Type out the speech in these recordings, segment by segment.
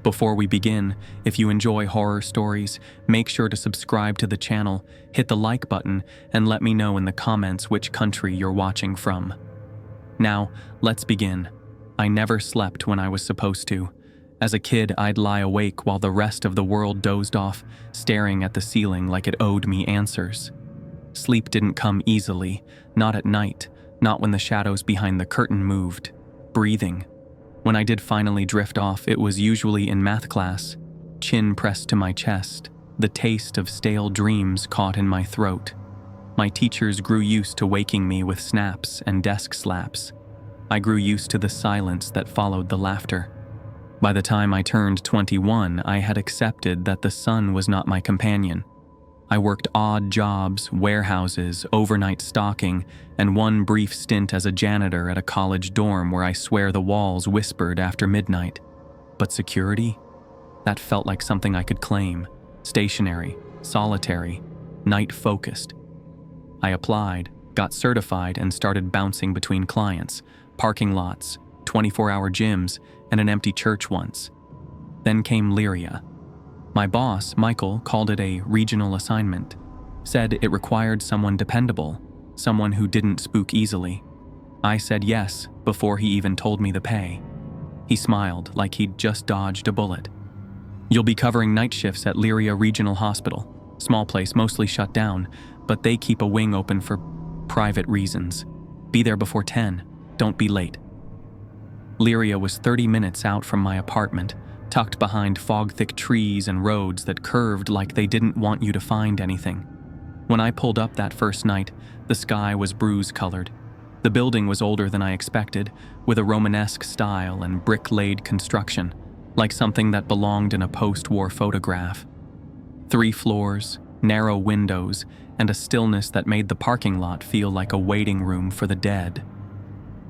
Before we begin, if you enjoy horror stories, make sure to subscribe to the channel, hit the like button, and let me know in the comments which country you're watching from. Now, let's begin. I never slept when I was supposed to. As a kid, I'd lie awake while the rest of the world dozed off, staring at the ceiling like it owed me answers. Sleep didn't come easily, not at night, not when the shadows behind the curtain moved. Breathing. When I did finally drift off, it was usually in math class, chin pressed to my chest, the taste of stale dreams caught in my throat. My teachers grew used to waking me with snaps and desk slaps. I grew used to the silence that followed the laughter. By the time I turned 21, I had accepted that the sun was not my companion. I worked odd jobs, warehouses, overnight stocking, and one brief stint as a janitor at a college dorm where I swear the walls whispered after midnight. But security? That felt like something I could claim. Stationary, solitary, night-focused. I applied, got certified, and started bouncing between clients, parking lots, 24-hour gyms, and an empty church once. Then came Lyria. My boss, Michael, called it a regional assignment, said it required someone dependable, someone who didn't spook easily. I said yes before he even told me the pay. He smiled like he'd just dodged a bullet. You'll be covering night shifts at Lyria Regional Hospital. Small place, mostly shut down, but they keep a wing open for private reasons. Be there before 10. Don't be late. Lyria was 30 minutes out from my apartment, tucked behind fog-thick trees and roads that curved like they didn't want you to find anything. When I pulled up that first night, the sky was bruise-colored. The building was older than I expected, with a Romanesque style and brick-laid construction, like something that belonged in a post-war photograph. 3 floors, narrow windows, and a stillness that made the parking lot feel like a waiting room for the dead.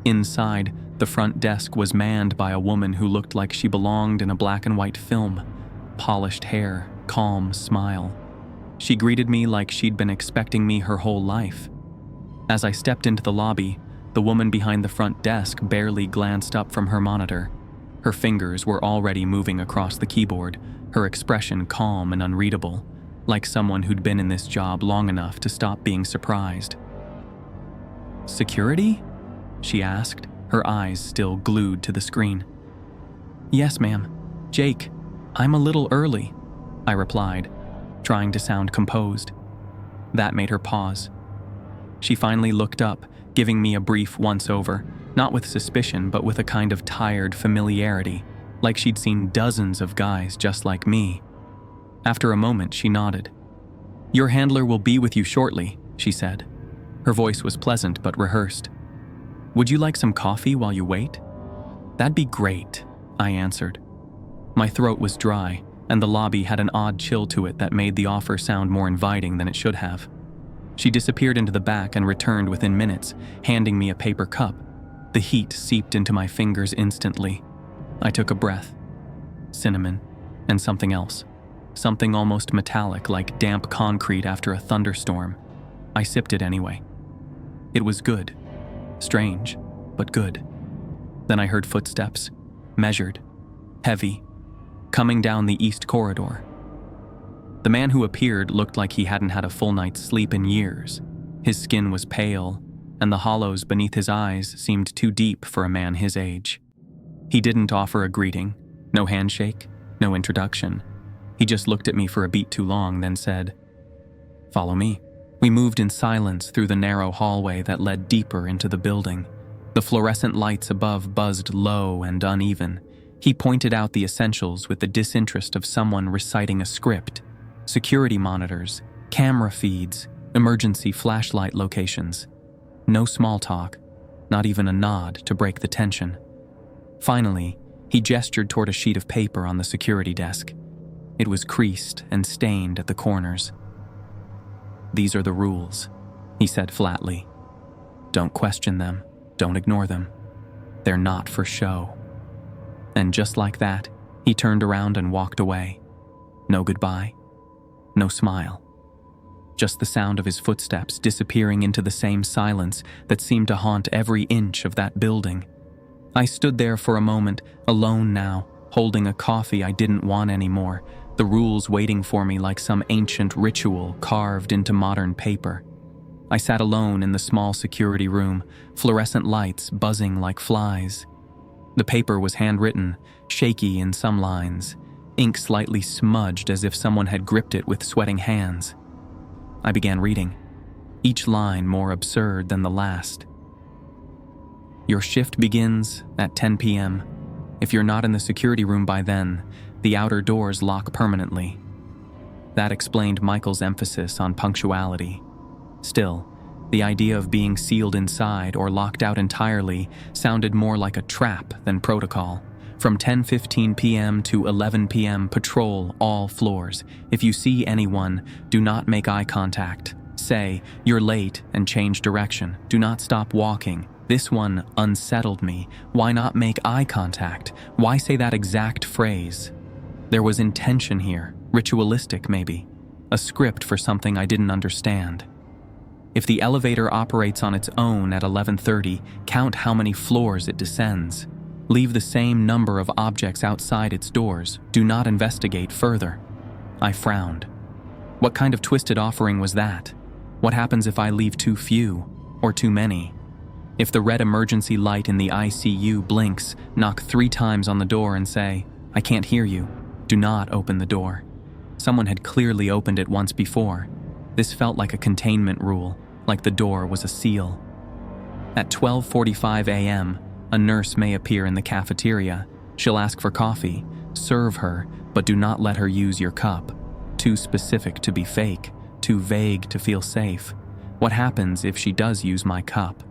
Inside, the front desk was manned by a woman who looked like she belonged in a black and white film. Polished hair, calm smile. She greeted me like she'd been expecting me her whole life. As I stepped into the lobby, the woman behind the front desk barely glanced up from her monitor. Her fingers were already moving across the keyboard, her expression calm and unreadable, like someone who'd been in this job long enough to stop being surprised. "Security?" she asked, her eyes still glued to the screen. "Yes, ma'am. Jake, I'm a little early," I replied, trying to sound composed. That made her pause. She finally looked up, giving me a brief once-over, not with suspicion, but with a kind of tired familiarity, like she'd seen dozens of guys just like me. After a moment, she nodded. "Your handler will be with you shortly," she said. Her voice was pleasant but rehearsed. "Would you like some coffee while you wait?" "That'd be great," I answered. My throat was dry, and the lobby had an odd chill to it that made the offer sound more inviting than it should have. She disappeared into the back and returned within minutes, handing me a paper cup. The heat seeped into my fingers instantly. I took a breath. Cinnamon, and something else. Something almost metallic, like damp concrete after a thunderstorm. I sipped it anyway. It was good. Strange, but good. Then I heard footsteps, measured, heavy, coming down the east corridor. The man who appeared looked like he hadn't had a full night's sleep in years. His skin was pale, and the hollows beneath his eyes seemed too deep for a man his age. He didn't offer a greeting, no handshake, no introduction. He just looked at me for a beat too long, then said, "Follow me." We moved in silence through the narrow hallway that led deeper into the building. The fluorescent lights above buzzed low and uneven. He pointed out the essentials with the disinterest of someone reciting a script. Security monitors, camera feeds, emergency flashlight locations. No small talk, not even a nod to break the tension. Finally, he gestured toward a sheet of paper on the security desk. It was creased and stained at the corners. "These are the rules," he said flatly. "Don't question them, don't ignore them. They're not for show." And just like that, he turned around and walked away. No goodbye, no smile. Just the sound of his footsteps disappearing into the same silence that seemed to haunt every inch of that building. I stood there for a moment, alone now, holding a coffee I didn't want anymore, the rules waiting for me like some ancient ritual carved into modern paper. I sat alone in the small security room, fluorescent lights buzzing like flies. The paper was handwritten, shaky in some lines, ink slightly smudged as if someone had gripped it with sweating hands. I began reading, each line more absurd than the last. Your shift begins at 10 p.m. If you're not in the security room by then, the outer doors lock permanently. That explained Michael's emphasis on punctuality. Still, the idea of being sealed inside or locked out entirely sounded more like a trap than protocol. From 10:15 p.m. to 11 p.m., patrol all floors. If you see anyone, do not make eye contact. Say, "You're late," and change direction. Do not stop walking. This one unsettled me. Why not make eye contact? Why say that exact phrase? There was intention here, ritualistic maybe. A script for something I didn't understand. If the elevator operates on its own at 11:30, count how many floors it descends. Leave the same number of objects outside its doors. Do not investigate further. I frowned. What kind of twisted offering was that? What happens if I leave too few, or too many? If the red emergency light in the ICU blinks, knock 3 times on the door and say, "I can't hear you." Do not open the door. Someone had clearly opened it once before. This felt like a containment rule, like the door was a seal. At 12:45 a.m., a nurse may appear in the cafeteria. She'll ask for coffee. Serve her, but do not let her use your cup. Too specific to be fake, too vague to feel safe. What happens if she does use my cup?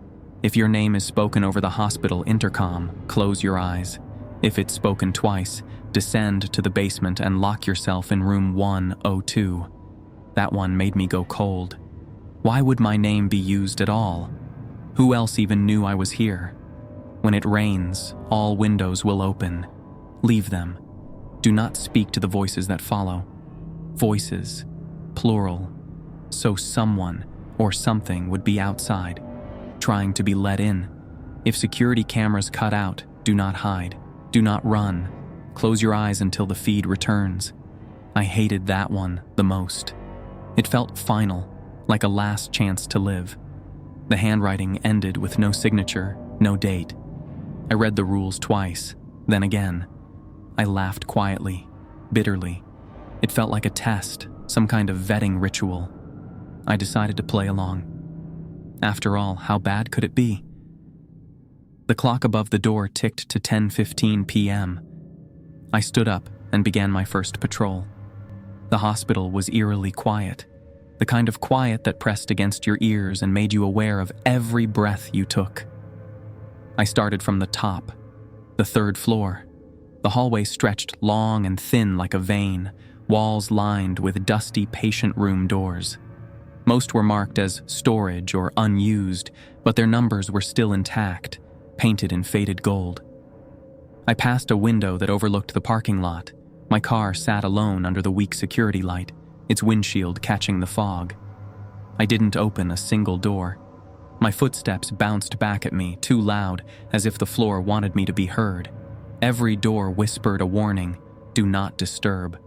If your name is spoken over the hospital intercom, close your eyes. If it's spoken twice, descend to the basement and lock yourself in room 102. That one made me go cold. Why would my name be used at all? Who else even knew I was here? When it rains, all windows will open. Leave them. Do not speak to the voices that follow. Voices, plural. So someone or something would be outside, trying to be let in. If security cameras cut out, do not hide. Do not run. Close your eyes until the feed returns. I hated that one the most. It felt final, like a last chance to live. The handwriting ended with no signature, no date. I read the rules twice, then again. I laughed quietly, bitterly. It felt like a test, some kind of vetting ritual. I decided to play along. After all, how bad could it be? The clock above the door ticked to 10:15 p.m. I stood up and began my first patrol. The hospital was eerily quiet, the kind of quiet that pressed against your ears and made you aware of every breath you took. I started from the top, the 3rd floor. The hallway stretched long and thin like a vein, walls lined with dusty patient room doors. Most were marked as storage or unused, but their numbers were still intact, painted in faded gold. I passed a window that overlooked the parking lot. My car sat alone under the weak security light, its windshield catching the fog. I didn't open a single door. My footsteps bounced back at me, too loud, as if the floor wanted me to be heard. Every door whispered a warning, "Do not disturb."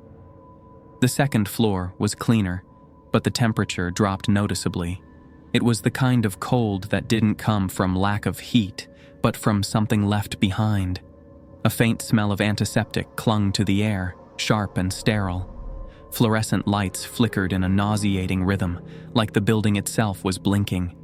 The 2nd floor was cleaner, but the temperature dropped noticeably. It was the kind of cold that didn't come from lack of heat, but from something left behind. A faint smell of antiseptic clung to the air, sharp and sterile. Fluorescent lights flickered in a nauseating rhythm, like the building itself was blinking.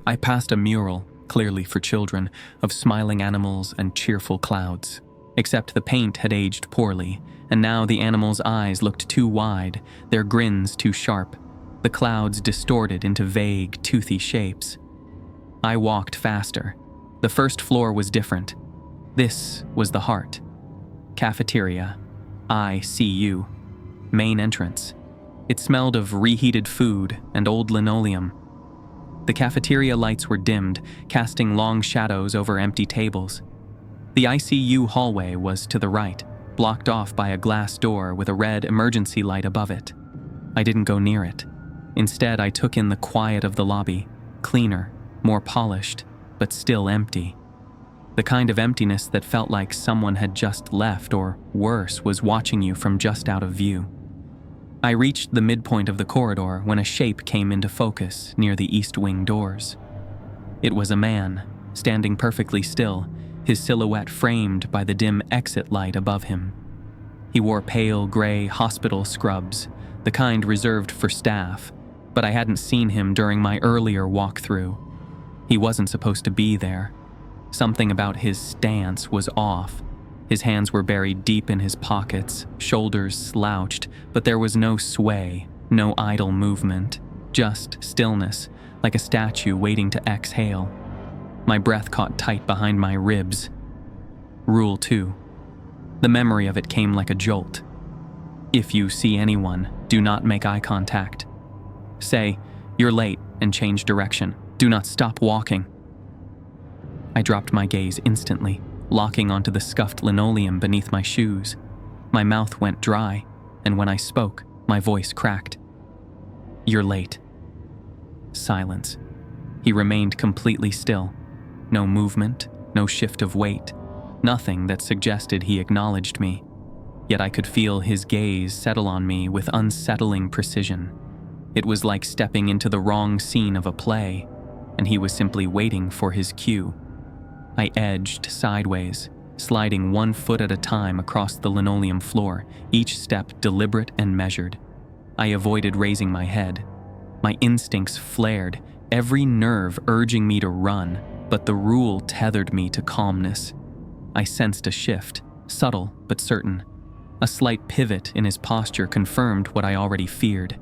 I passed a mural, clearly for children, of smiling animals and cheerful clouds. Except the paint had aged poorly, and now the animals' eyes looked too wide, their grins too sharp, the clouds distorted into vague, toothy shapes. I walked faster. The 1st floor was different. This was the heart. Cafeteria. ICU. Main entrance. It smelled of reheated food and old linoleum. The cafeteria lights were dimmed, casting long shadows over empty tables. The ICU hallway was to the right, blocked off by a glass door with a red emergency light above it. I didn't go near it. Instead, I took in the quiet of the lobby, cleaner, more polished, but still empty. The kind of emptiness that felt like someone had just left, or worse, was watching you from just out of view. I reached the midpoint of the corridor when a shape came into focus near the east wing doors. It was a man, standing perfectly still, his silhouette framed by the dim exit light above him. He wore pale gray hospital scrubs, the kind reserved for staff, but I hadn't seen him during my earlier walkthrough. He wasn't supposed to be there. Something about his stance was off. His hands were buried deep in his pockets, shoulders slouched, but there was no sway, no idle movement, just stillness, like a statue waiting to exhale. My breath caught tight behind my ribs. Rule 2. The memory of it came like a jolt. If you see anyone, do not make eye contact. Say, "You're late," and change direction. Do not stop walking. I dropped my gaze instantly, locking onto the scuffed linoleum beneath my shoes. My mouth went dry, and when I spoke, my voice cracked. "You're late." Silence. He remained completely still. No movement, no shift of weight, nothing that suggested he acknowledged me. Yet I could feel his gaze settle on me with unsettling precision. It was like stepping into the wrong scene of a play, and he was simply waiting for his cue. I edged sideways, sliding 1 foot at a time across the linoleum floor, each step deliberate and measured. I avoided raising my head. My instincts flared, every nerve urging me to run, but the rule tethered me to calmness. I sensed a shift, subtle but certain. A slight pivot in his posture confirmed what I already feared.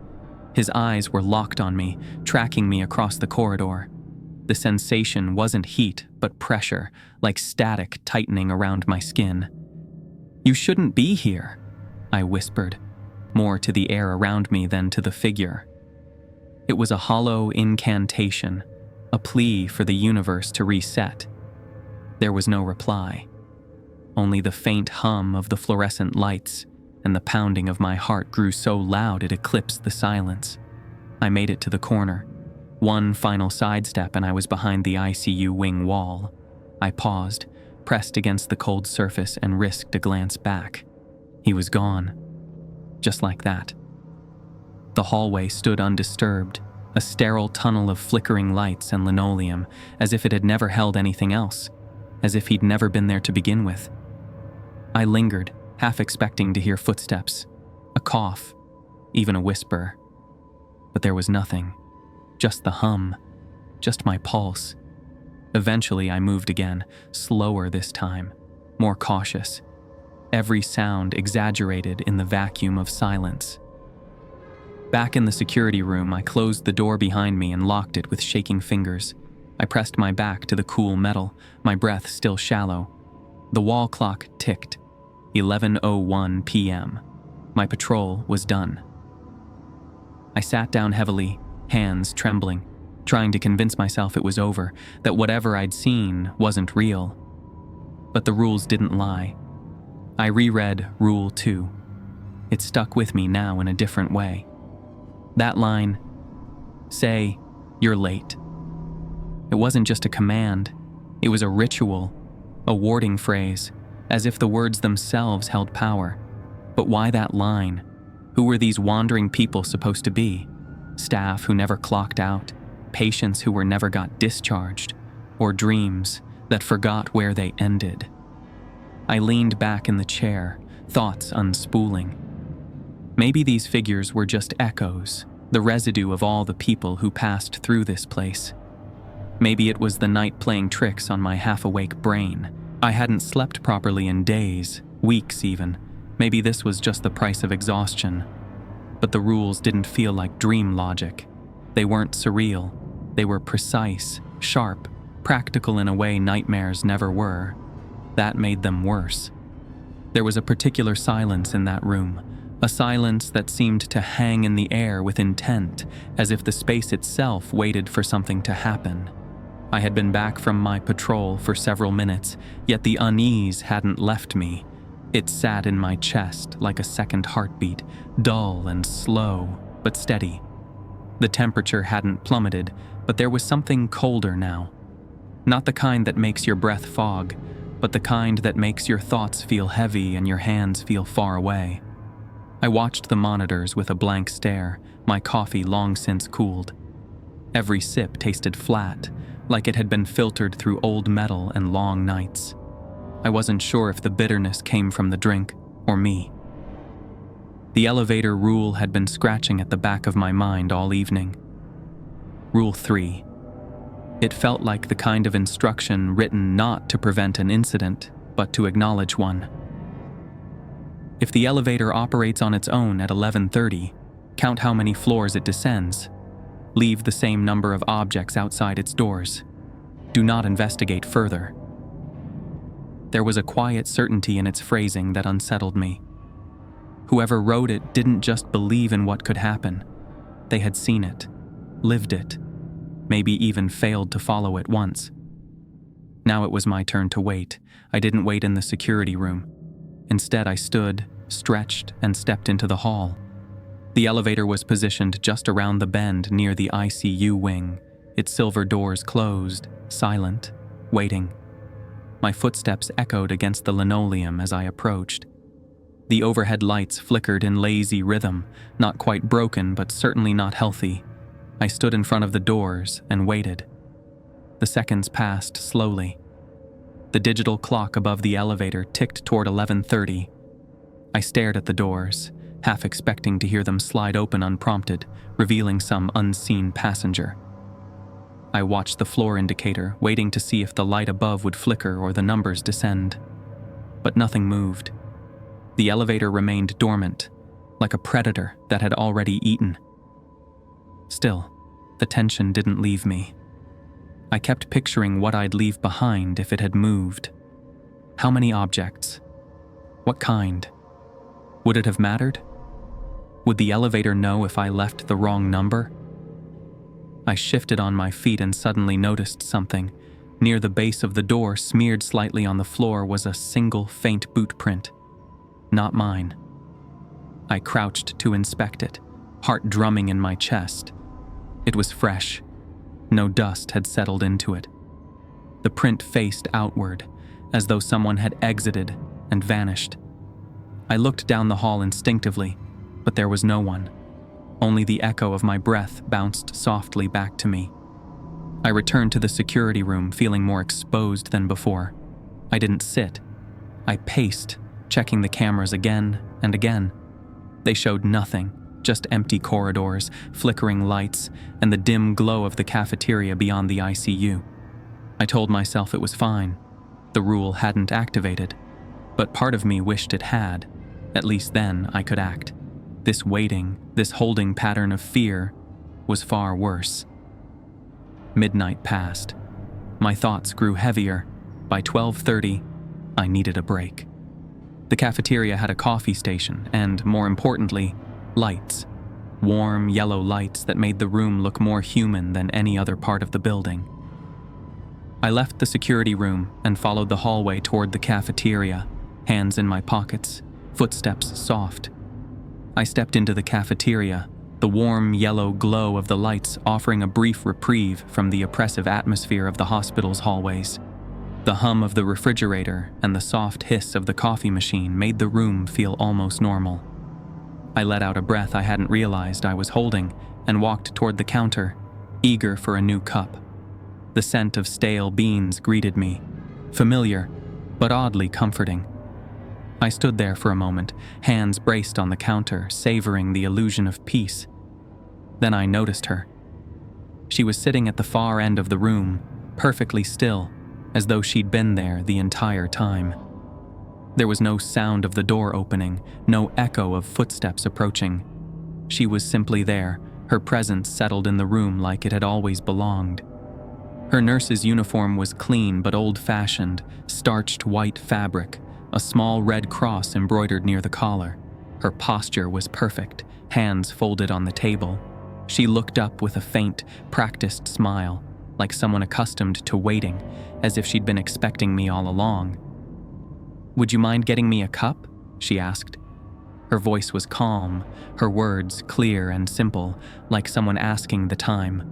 His eyes were locked on me, tracking me across the corridor. The sensation wasn't heat, but pressure, like static tightening around my skin. "You shouldn't be here," I whispered, more to the air around me than to the figure. It was a hollow incantation, a plea for the universe to reset. There was no reply, only the faint hum of the fluorescent lights, and the pounding of my heart grew so loud it eclipsed the silence. I made it to the corner. One final sidestep and I was behind the ICU wing wall. I paused, pressed against the cold surface, and risked a glance back. He was gone. Just like that. The hallway stood undisturbed, a sterile tunnel of flickering lights and linoleum, as if it had never held anything else, as if he'd never been there to begin with. I lingered, half expecting to hear footsteps, a cough, even a whisper. But there was nothing. Just the hum, just my pulse. Eventually I moved again, slower this time, more cautious. Every sound exaggerated in the vacuum of silence. Back in the security room, I closed the door behind me and locked it with shaking fingers. I pressed my back to the cool metal, my breath still shallow. The wall clock ticked. 11:01 p.m. My patrol was done. I sat down heavily, hands trembling, trying to convince myself it was over, that whatever I'd seen wasn't real. But the rules didn't lie. I reread Rule 2. It stuck with me now in a different way. That line, "Say, you're late." It wasn't just a command. It was a ritual, a warding phrase, as if the words themselves held power. But why that line? Who were these wandering people supposed to be? Staff who never clocked out, patients who were never got discharged, or dreams that forgot where they ended. I leaned back in the chair, thoughts unspooling. Maybe these figures were just echoes, the residue of all the people who passed through this place. Maybe it was the night playing tricks on my half-awake brain. I hadn't slept properly in days, weeks even. Maybe this was just the price of exhaustion. But the rules didn't feel like dream logic. They weren't surreal. They were precise, sharp, practical in a way nightmares never were. That made them worse. There was a particular silence in that room, a silence that seemed to hang in the air with intent, as if the space itself waited for something to happen. I had been back from my patrol for several minutes, yet the unease hadn't left me. It sat in my chest like a second heartbeat, dull and slow, but steady. The temperature hadn't plummeted, but there was something colder now. Not the kind that makes your breath fog, but the kind that makes your thoughts feel heavy and your hands feel far away. I watched the monitors with a blank stare, my coffee long since cooled. Every sip tasted flat, like it had been filtered through old metal and long nights. I wasn't sure if the bitterness came from the drink or me. The elevator rule had been scratching at the back of my mind all evening. Rule 3. It felt like the kind of instruction written not to prevent an incident, but to acknowledge one. If the elevator operates on its own at 11:30, count how many floors it descends. Leave the same number of objects outside its doors. Do not investigate further. There was a quiet certainty in its phrasing that unsettled me. Whoever wrote it didn't just believe in what could happen. They had seen it, lived it, maybe even failed to follow it once. Now it was my turn to wait. I didn't wait in the security room. Instead, I stood, stretched, and stepped into the hall. The elevator was positioned just around the bend near the ICU wing, its silver doors closed, silent, waiting. My footsteps echoed against the linoleum as I approached. The overhead lights flickered in lazy rhythm, not quite broken but certainly not healthy. I stood in front of the doors and waited. The seconds passed slowly. The digital clock above the elevator ticked toward 11:30. I stared at the doors, half expecting to hear them slide open unprompted, revealing some unseen passenger. I watched the floor indicator, waiting to see if the light above would flicker or the numbers descend. But nothing moved. The elevator remained dormant, like a predator that had already eaten. Still, the tension didn't leave me. I kept picturing what I'd leave behind if it had moved. How many objects? What kind? Would it have mattered? Would the elevator know if I left the wrong number? I shifted on my feet and suddenly noticed something. Near the base of the door, smeared slightly on the floor, was a single faint boot print. Not mine. I crouched to inspect it, heart drumming in my chest. It was fresh. No dust had settled into it. The print faced outward, as though someone had exited and vanished. I looked down the hall instinctively, but there was no one. Only the echo of my breath bounced softly back to me. I returned to the security room, feeling more exposed than before. I didn't sit. I paced, checking the cameras again and again. They showed nothing, just empty corridors, flickering lights, and the dim glow of the cafeteria beyond the ICU. I told myself it was fine. The rule hadn't activated, but part of me wished it had. At least then I could act. This waiting, this holding pattern of fear was far worse. Midnight passed. My thoughts grew heavier. By 12:30, I needed a break. The cafeteria had a coffee station and, more importantly, lights. Warm, yellow lights that made the room look more human than any other part of the building. I left the security room and followed the hallway toward the cafeteria, hands in my pockets, footsteps soft. I stepped into the cafeteria, the warm yellow glow of the lights offering a brief reprieve from the oppressive atmosphere of the hospital's hallways. The hum of the refrigerator and the soft hiss of the coffee machine made the room feel almost normal. I let out a breath I hadn't realized I was holding and walked toward the counter, eager for a new cup. The scent of stale beans greeted me, familiar, but oddly comforting. I stood there for a moment, hands braced on the counter, savoring the illusion of peace. Then I noticed her. She was sitting at the far end of the room, perfectly still, as though she'd been there the entire time. There was no sound of the door opening, no echo of footsteps approaching. She was simply there, her presence settled in the room like it had always belonged. Her nurse's uniform was clean but old-fashioned, starched white fabric, a small red cross embroidered near the collar. Her posture was perfect, hands folded on the table. She looked up with a faint, practiced smile, like someone accustomed to waiting, as if she'd been expecting me all along. "Would you mind getting me a cup?" she asked. Her voice was calm, her words clear and simple, like someone asking the time.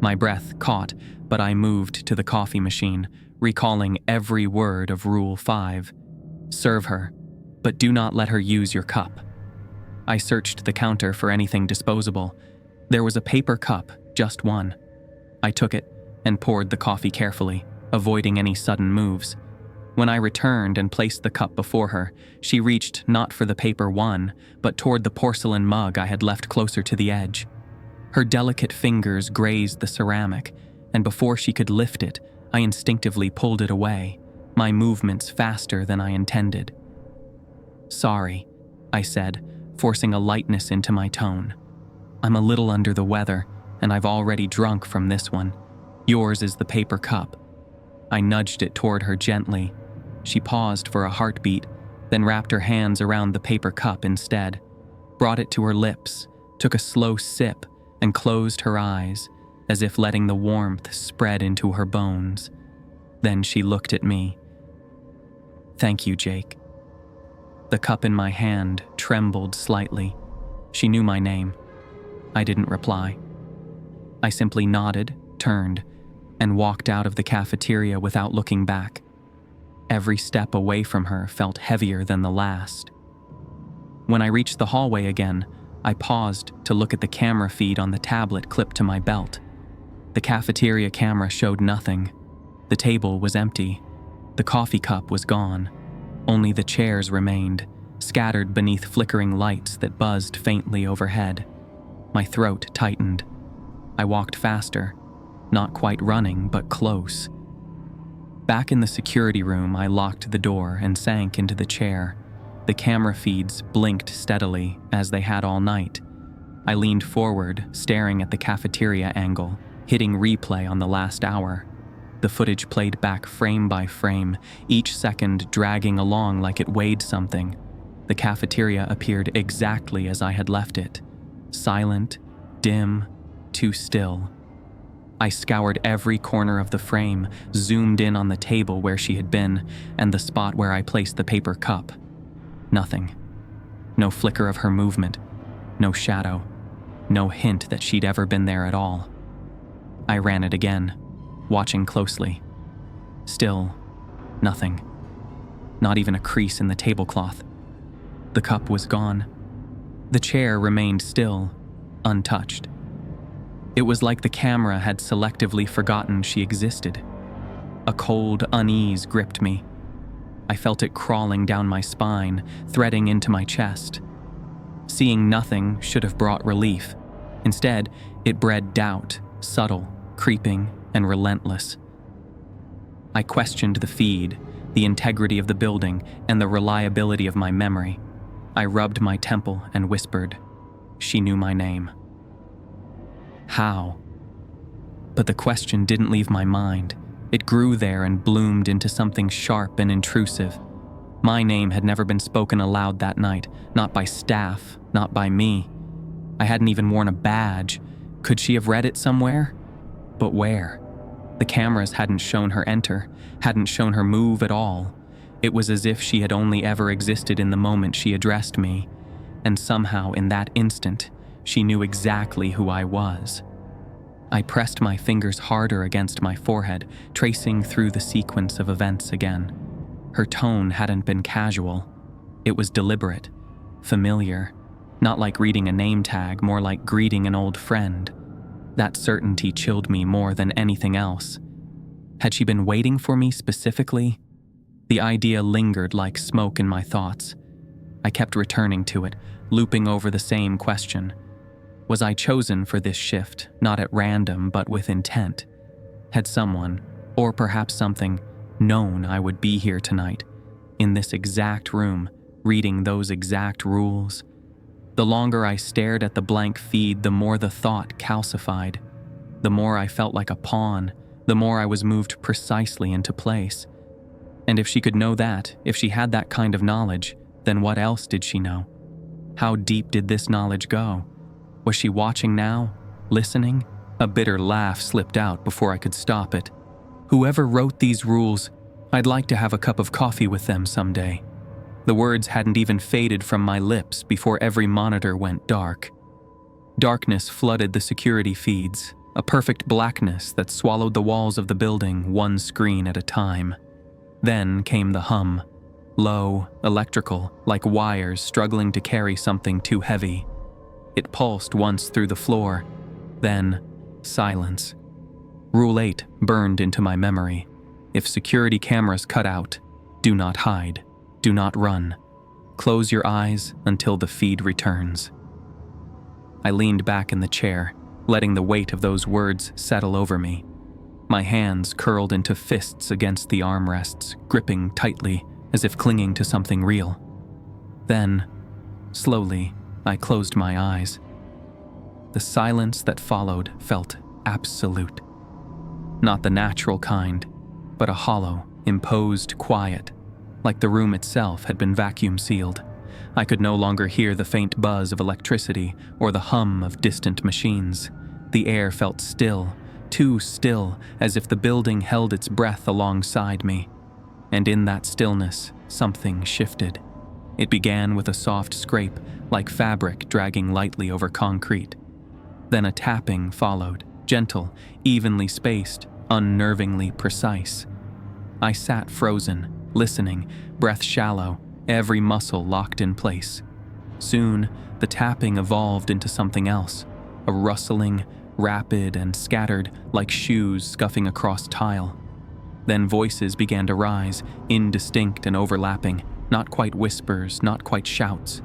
My breath caught, but I moved to the coffee machine, recalling every word of Rule 5. Serve her, but do not let her use your cup. I searched the counter for anything disposable. There was a paper cup, just one. I took it and poured the coffee carefully, avoiding any sudden moves. When I returned and placed the cup before her, she reached not for the paper one, but toward the porcelain mug I had left closer to the edge. Her delicate fingers grazed the ceramic, and before she could lift it, I instinctively pulled it away, my movements faster than I intended. Sorry, I said, forcing a lightness into my tone. I'm a little under the weather, and I've already drunk from this one. Yours is the paper cup. I nudged it toward her gently. She paused for a heartbeat, then wrapped her hands around the paper cup instead, brought it to her lips, took a slow sip, and closed her eyes, as if letting the warmth spread into her bones. Then she looked at me. Thank you, Jake. The cup in my hand trembled slightly. She knew my name. I didn't reply. I simply nodded, turned, and walked out of the cafeteria without looking back. Every step away from her felt heavier than the last. When I reached the hallway again, I paused to look at the camera feed on the tablet clipped to my belt. The cafeteria camera showed nothing. The table was empty. The coffee cup was gone. Only the chairs remained, scattered beneath flickering lights that buzzed faintly overhead. My throat tightened. I walked faster, not quite running, but close. Back in the security room, I locked the door and sank into the chair. The camera feeds blinked steadily, as they had all night. I leaned forward, staring at the cafeteria angle, hitting replay on the last hour. The footage played back frame by frame, each second dragging along like it weighed something. The cafeteria appeared exactly as I had left it. Silent, dim, too still. I scoured every corner of the frame, zoomed in on the table where she had been, and the spot where I placed the paper cup. Nothing. No flicker of her movement. No shadow. No hint that she'd ever been there at all. I ran it again, watching closely. Still, nothing. Not even a crease in the tablecloth. The cup was gone. The chair remained still, untouched. It was like the camera had selectively forgotten she existed. A cold unease gripped me. I felt it crawling down my spine, threading into my chest. Seeing nothing should have brought relief. Instead, it bred doubt, subtle, creeping, and relentless. I questioned the feed, the integrity of the building, and the reliability of my memory. I rubbed my temple and whispered. She knew my name. How? But the question didn't leave my mind. It grew there and bloomed into something sharp and intrusive. My name had never been spoken aloud that night, not by staff, not by me. I hadn't even worn a badge. Could she have read it somewhere? But where? The cameras hadn't shown her enter, hadn't shown her move at all. It was as if she had only ever existed in the moment she addressed me, and somehow in that instant, she knew exactly who I was. I pressed my fingers harder against my forehead, tracing through the sequence of events again. Her tone hadn't been casual. It was deliberate, familiar, not like reading a name tag, more like greeting an old friend. That certainty chilled me more than anything else. Had she been waiting for me specifically? The idea lingered like smoke in my thoughts. I kept returning to it, looping over the same question. Was I chosen for this shift, not at random but with intent? Had someone, or perhaps something, known I would be here tonight, in this exact room, reading those exact rules? The longer I stared at the blank feed, the more the thought calcified. The more I felt like a pawn, the more I was moved precisely into place. And if she could know that, if she had that kind of knowledge, then what else did she know? How deep did this knowledge go? Was she watching now? Listening? A bitter laugh slipped out before I could stop it. Whoever wrote these rules, I'd like to have a cup of coffee with them someday. The words hadn't even faded from my lips before every monitor went dark. Darkness flooded the security feeds. a perfect blackness that swallowed the walls of the building one screen at a time. Then came the hum, low, electrical, like wires struggling to carry something too heavy. It pulsed once through the floor, then silence. Rule 8 burned into my memory. If security cameras cut out, do not hide, do not run. Close your eyes until the feed returns. I leaned back in the chair, letting the weight of those words settle over me. My hands curled into fists against the armrests, gripping tightly as if clinging to something real. Then, slowly, I closed my eyes. The silence that followed felt absolute. Not the natural kind, but a hollow, imposed quiet, like the room itself had been vacuum sealed. I could no longer hear the faint buzz of electricity or the hum of distant machines. The air felt still, too still, as if the building held its breath alongside me. And in that stillness, something shifted. It began with a soft scrape, like fabric dragging lightly over concrete. Then a tapping followed, gentle, evenly spaced, unnervingly precise. I sat frozen, listening, breath shallow, every muscle locked in place. Soon, the tapping evolved into something else, a rustling, rapid and scattered like shoes scuffing across tile. Then voices began to rise, indistinct and overlapping, not quite whispers, not quite shouts.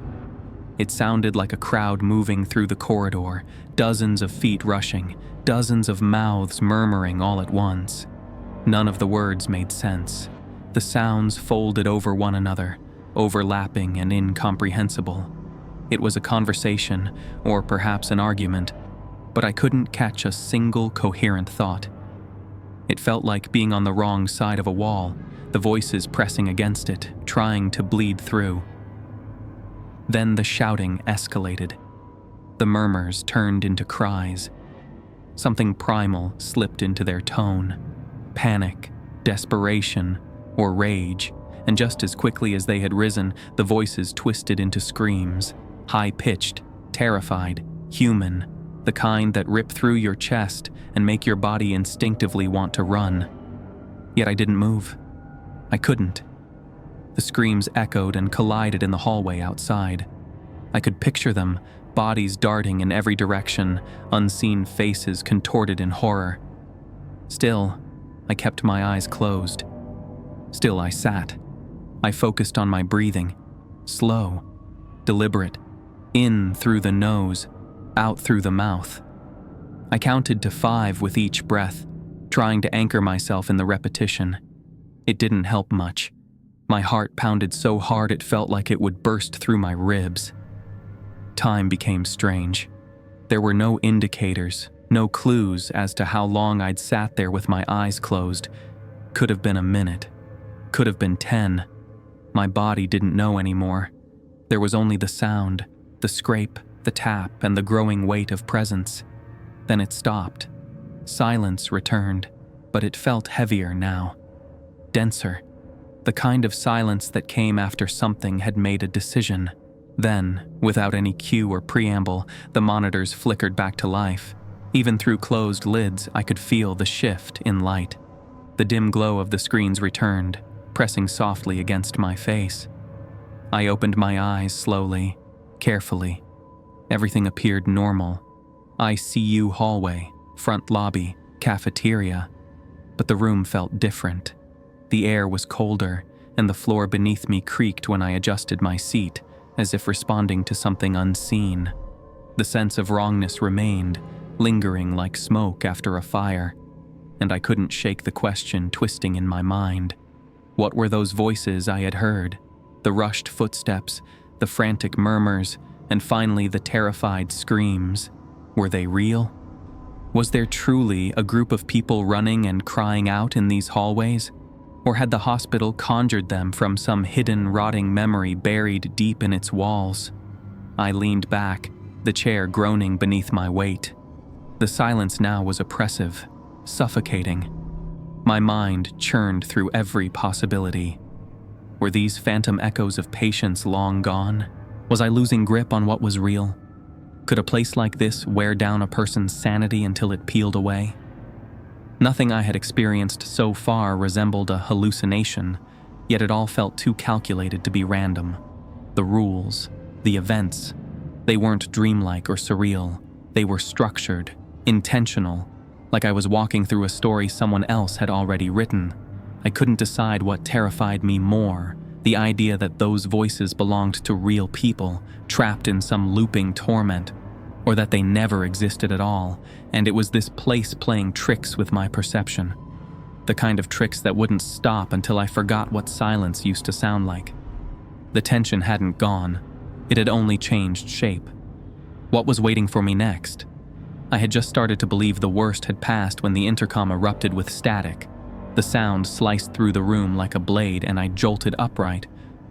It sounded like a crowd moving through the corridor, dozens of feet rushing, dozens of mouths murmuring all at once. None of the words made sense. The sounds folded over one another, overlapping and incomprehensible. It was a conversation, or perhaps an argument, but I couldn't catch a single coherent thought. It felt like being on the wrong side of a wall, the voices pressing against it, trying to bleed through. Then the shouting escalated. The murmurs turned into cries. Something primal slipped into their tone. Panic, desperation, or rage, and just as quickly as they had risen, the voices twisted into screams, high-pitched, terrified, human, the kind that rip through your chest and make your body instinctively want to run. Yet I didn't move. I couldn't. The screams echoed and collided in the hallway outside. I could picture them, bodies darting in every direction, unseen faces contorted in horror. Still, I kept my eyes closed. Still I sat. I focused on my breathing, slow, deliberate, in through the nose, out through the mouth. I counted to 5 with each breath, trying to anchor myself in the repetition. It didn't help much. My heart pounded so hard it felt like it would burst through my ribs. Time became strange. There were no indicators, no clues as to how long I'd sat there with my eyes closed. Could have been a minute. Could have been 10. My body didn't know anymore. There was only the sound, the scrape, the tap, and the growing weight of presence. Then it stopped. Silence returned, but it felt heavier now. Denser. The kind of silence that came after something had made a decision. Then, without any cue or preamble, the monitors flickered back to life. Even through closed lids, I could feel the shift in light. The dim glow of the screens returned, pressing softly against my face. I opened my eyes slowly, carefully. Everything appeared normal. ICU hallway, front lobby, cafeteria. But the room felt different. The air was colder, and the floor beneath me creaked when I adjusted my seat, as if responding to something unseen. The sense of wrongness remained, lingering like smoke after a fire, and I couldn't shake the question twisting in my mind. What were those voices I had heard? The rushed footsteps, the frantic murmurs, and finally the terrified screams. Were they real? Was there truly a group of people running and crying out in these hallways? Or had the hospital conjured them from some hidden, rotting memory buried deep in its walls? I leaned back, the chair groaning beneath my weight. The silence now was oppressive, suffocating. My mind churned through every possibility. Were these phantom echoes of patience long gone? Was I losing grip on what was real? Could a place like this wear down a person's sanity until it peeled away? Nothing I had experienced so far resembled a hallucination, yet it all felt too calculated to be random. The rules, the events, they weren't dreamlike or surreal. They were structured, intentional, like I was walking through a story someone else had already written. I couldn't decide what terrified me more, the idea that those voices belonged to real people, trapped in some looping torment, or that they never existed at all, and it was this place playing tricks with my perception. The kind of tricks that wouldn't stop until I forgot what silence used to sound like. The tension hadn't gone, it had only changed shape. What was waiting for me next? I had just started to believe the worst had passed when the intercom erupted with static. The sound sliced through the room like a blade and I jolted upright.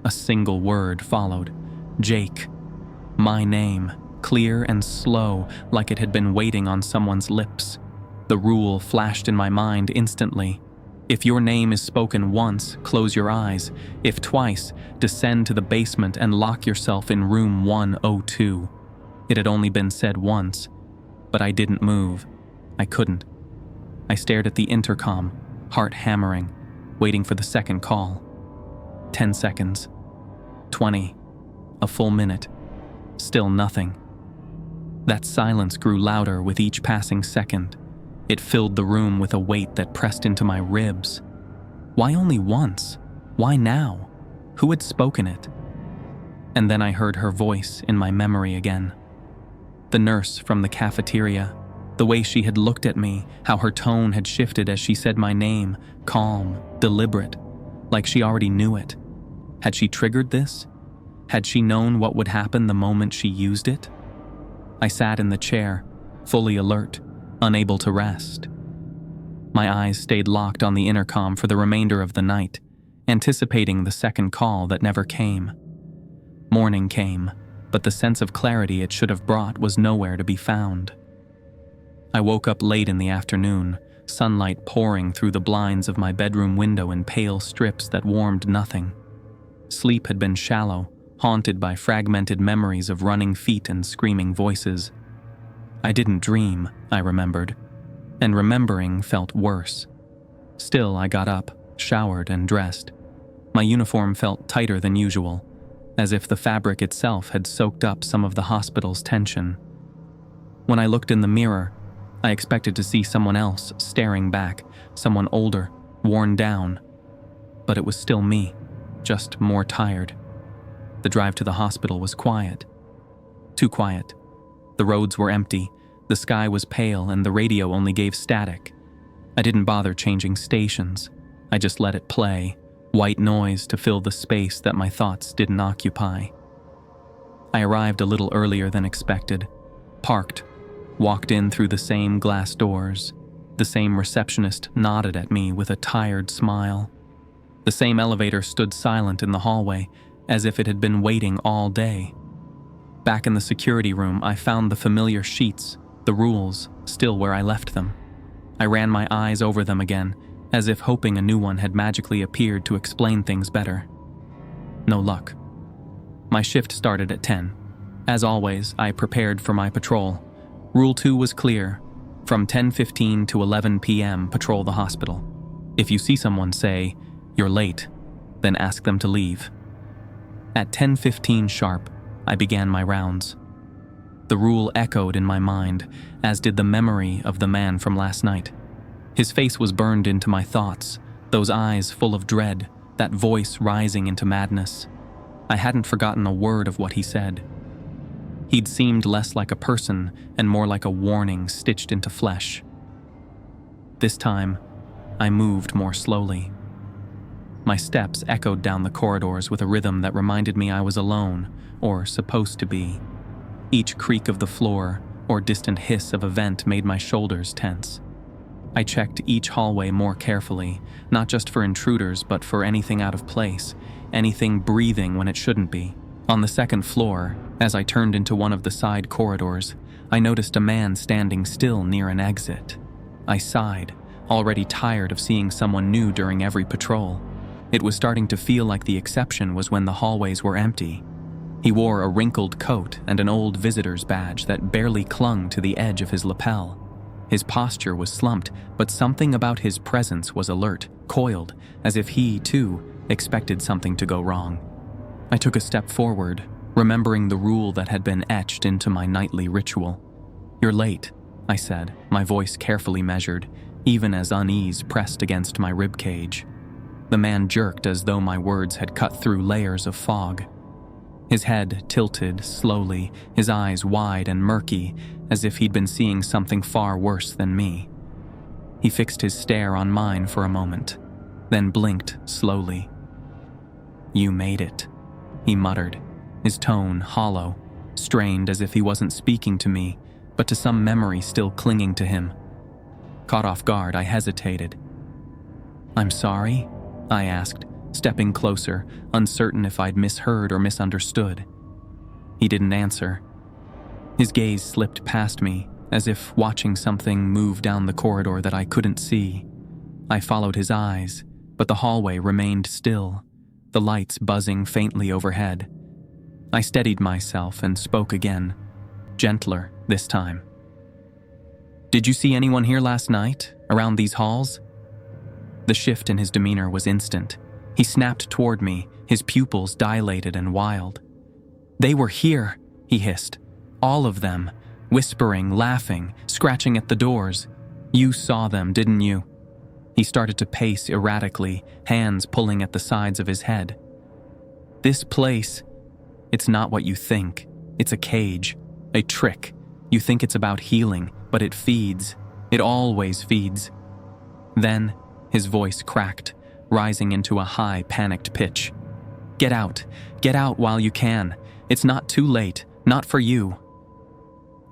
A single word followed. Jake. My name, clear and slow, like it had been waiting on someone's lips. The rule flashed in my mind instantly. If your name is spoken once, close your eyes. If twice, descend to the basement and lock yourself in room 102. It had only been said once, but I didn't move. I couldn't. I stared at the intercom, heart hammering, waiting for the second call. 10 seconds. 20. A full minute. Still nothing. That silence grew louder with each passing second. It filled the room with a weight that pressed into my ribs. Why only once? Why now? Who had spoken it? And then I heard her voice in my memory again. The nurse from the cafeteria, the way she had looked at me, how her tone had shifted as she said my name, calm, deliberate, like she already knew it. Had she triggered this? Had she known what would happen the moment she used it? I sat in the chair, fully alert, unable to rest. My eyes stayed locked on the intercom for the remainder of the night, anticipating the second call that never came. Morning came, but the sense of clarity it should have brought was nowhere to be found. I woke up late in the afternoon, sunlight pouring through the blinds of my bedroom window in pale strips that warmed nothing. Sleep had been shallow, haunted by fragmented memories of running feet and screaming voices. I didn't dream, I remembered, and remembering felt worse. Still, I got up, showered, and dressed. My uniform felt tighter than usual, as if the fabric itself had soaked up some of the hospital's tension. When I looked in the mirror, I expected to see someone else staring back, someone older, worn down. But it was still me, just more tired. The drive to the hospital was quiet. Too quiet. The roads were empty, the sky was pale, and the radio only gave static. I didn't bother changing stations. I just let it play, white noise to fill the space that my thoughts didn't occupy. I arrived a little earlier than expected, parked, walked in through the same glass doors. The same receptionist nodded at me with a tired smile. The same elevator stood silent in the hallway, as if it had been waiting all day. Back in the security room, I found the familiar sheets, the rules, still where I left them. I ran my eyes over them again, as if hoping a new one had magically appeared to explain things better. No luck. My shift started at 10. As always, I prepared for my patrol. Rule 2 was clear. From 10:15 to 11 p.m., patrol the hospital. If you see someone say, "You're late," then ask them to leave. At 10:15 sharp, I began my rounds. The rule echoed in my mind, as did the memory of the man from last night. His face was burned into my thoughts, those eyes full of dread, that voice rising into madness. I hadn't forgotten a word of what he said. He'd seemed less like a person and more like a warning stitched into flesh. This time, I moved more slowly. My steps echoed down the corridors with a rhythm that reminded me I was alone, or supposed to be. Each creak of the floor or distant hiss of a vent made my shoulders tense. I checked each hallway more carefully, not just for intruders but for anything out of place, anything breathing when it shouldn't be. On the second floor, as I turned into one of the side corridors, I noticed a man standing still near an exit. I sighed, already tired of seeing someone new during every patrol. It was starting to feel like the exception was when the hallways were empty. He wore a wrinkled coat and an old visitor's badge that barely clung to the edge of his lapel. His posture was slumped, but something about his presence was alert, coiled, as if he, too, expected something to go wrong. I took a step forward, remembering the rule that had been etched into my nightly ritual. "You're late," I said, my voice carefully measured, even as unease pressed against my ribcage. The man jerked as though my words had cut through layers of fog. His head tilted slowly, his eyes wide and murky, as if he'd been seeing something far worse than me. He fixed his stare on mine for a moment, then blinked slowly. "You made it," he muttered, his tone hollow, strained as if he wasn't speaking to me, but to some memory still clinging to him. Caught off guard, I hesitated. "I'm sorry?" I asked, stepping closer, uncertain if I'd misheard or misunderstood. He didn't answer. His gaze slipped past me, as if watching something move down the corridor that I couldn't see. I followed his eyes, but the hallway remained still, the lights buzzing faintly overhead. I steadied myself and spoke again, gentler this time. "Did you see anyone here last night, around these halls?" The shift in his demeanor was instant. He snapped toward me, his pupils dilated and wild. "They were here," he hissed. "All of them, whispering, laughing, scratching at the doors. You saw them, didn't you?" He started to pace erratically, hands pulling at the sides of his head. "This place, it's not what you think. It's a cage, a trick. You think it's about healing, but it feeds. It always feeds." Then, his voice cracked, rising into a high, panicked pitch. Get out while you can. It's not too late, not for you."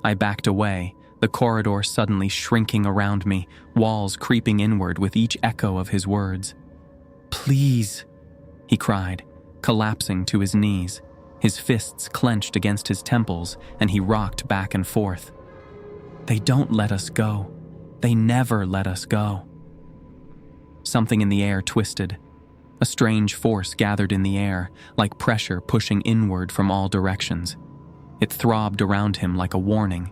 I backed away, the corridor suddenly shrinking around me, walls creeping inward with each echo of his words. "Please," he cried, collapsing to his knees, his fists clenched against his temples, and he rocked back and forth. "They don't let us go. They never let us go." Something in the air twisted. A strange force gathered in the air, like pressure pushing inward from all directions. It throbbed around him like a warning.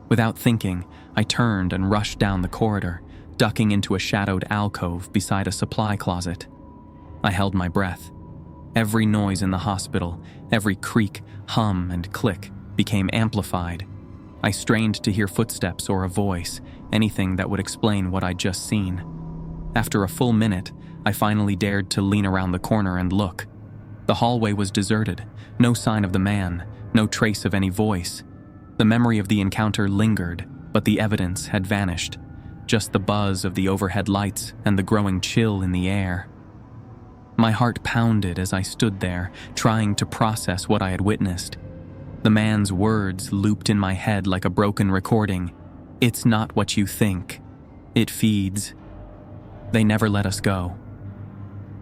Without thinking, I turned and rushed down the corridor, ducking into a shadowed alcove beside a supply closet. I held my breath. Every noise in the hospital, every creak, hum, and click became amplified. I strained to hear footsteps or a voice, anything that would explain what I'd just seen. After a full minute, I finally dared to lean around the corner and look. The hallway was deserted, no sign of the man, no trace of any voice. The memory of the encounter lingered, but the evidence had vanished. Just the buzz of the overhead lights and the growing chill in the air. My heart pounded as I stood there, trying to process what I had witnessed. The man's words looped in my head like a broken recording. "It's not what you think. It feeds. They never let us go."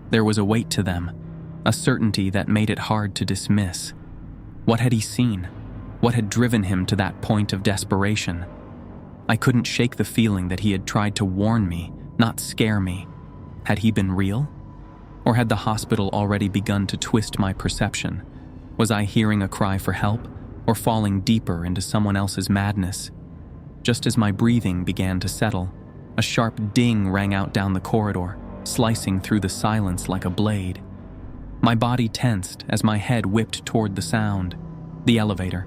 There was a weight to them, a certainty that made it hard to dismiss. What had he seen? What had driven him to that point of desperation? I couldn't shake the feeling that he had tried to warn me, not scare me. Had he been real? Or had the hospital already begun to twist my perception? Was I hearing a cry for help, or falling deeper into someone else's madness? Just as my breathing began to settle, a sharp ding rang out down the corridor, slicing through the silence like a blade. My body tensed as my head whipped toward the sound. The elevator.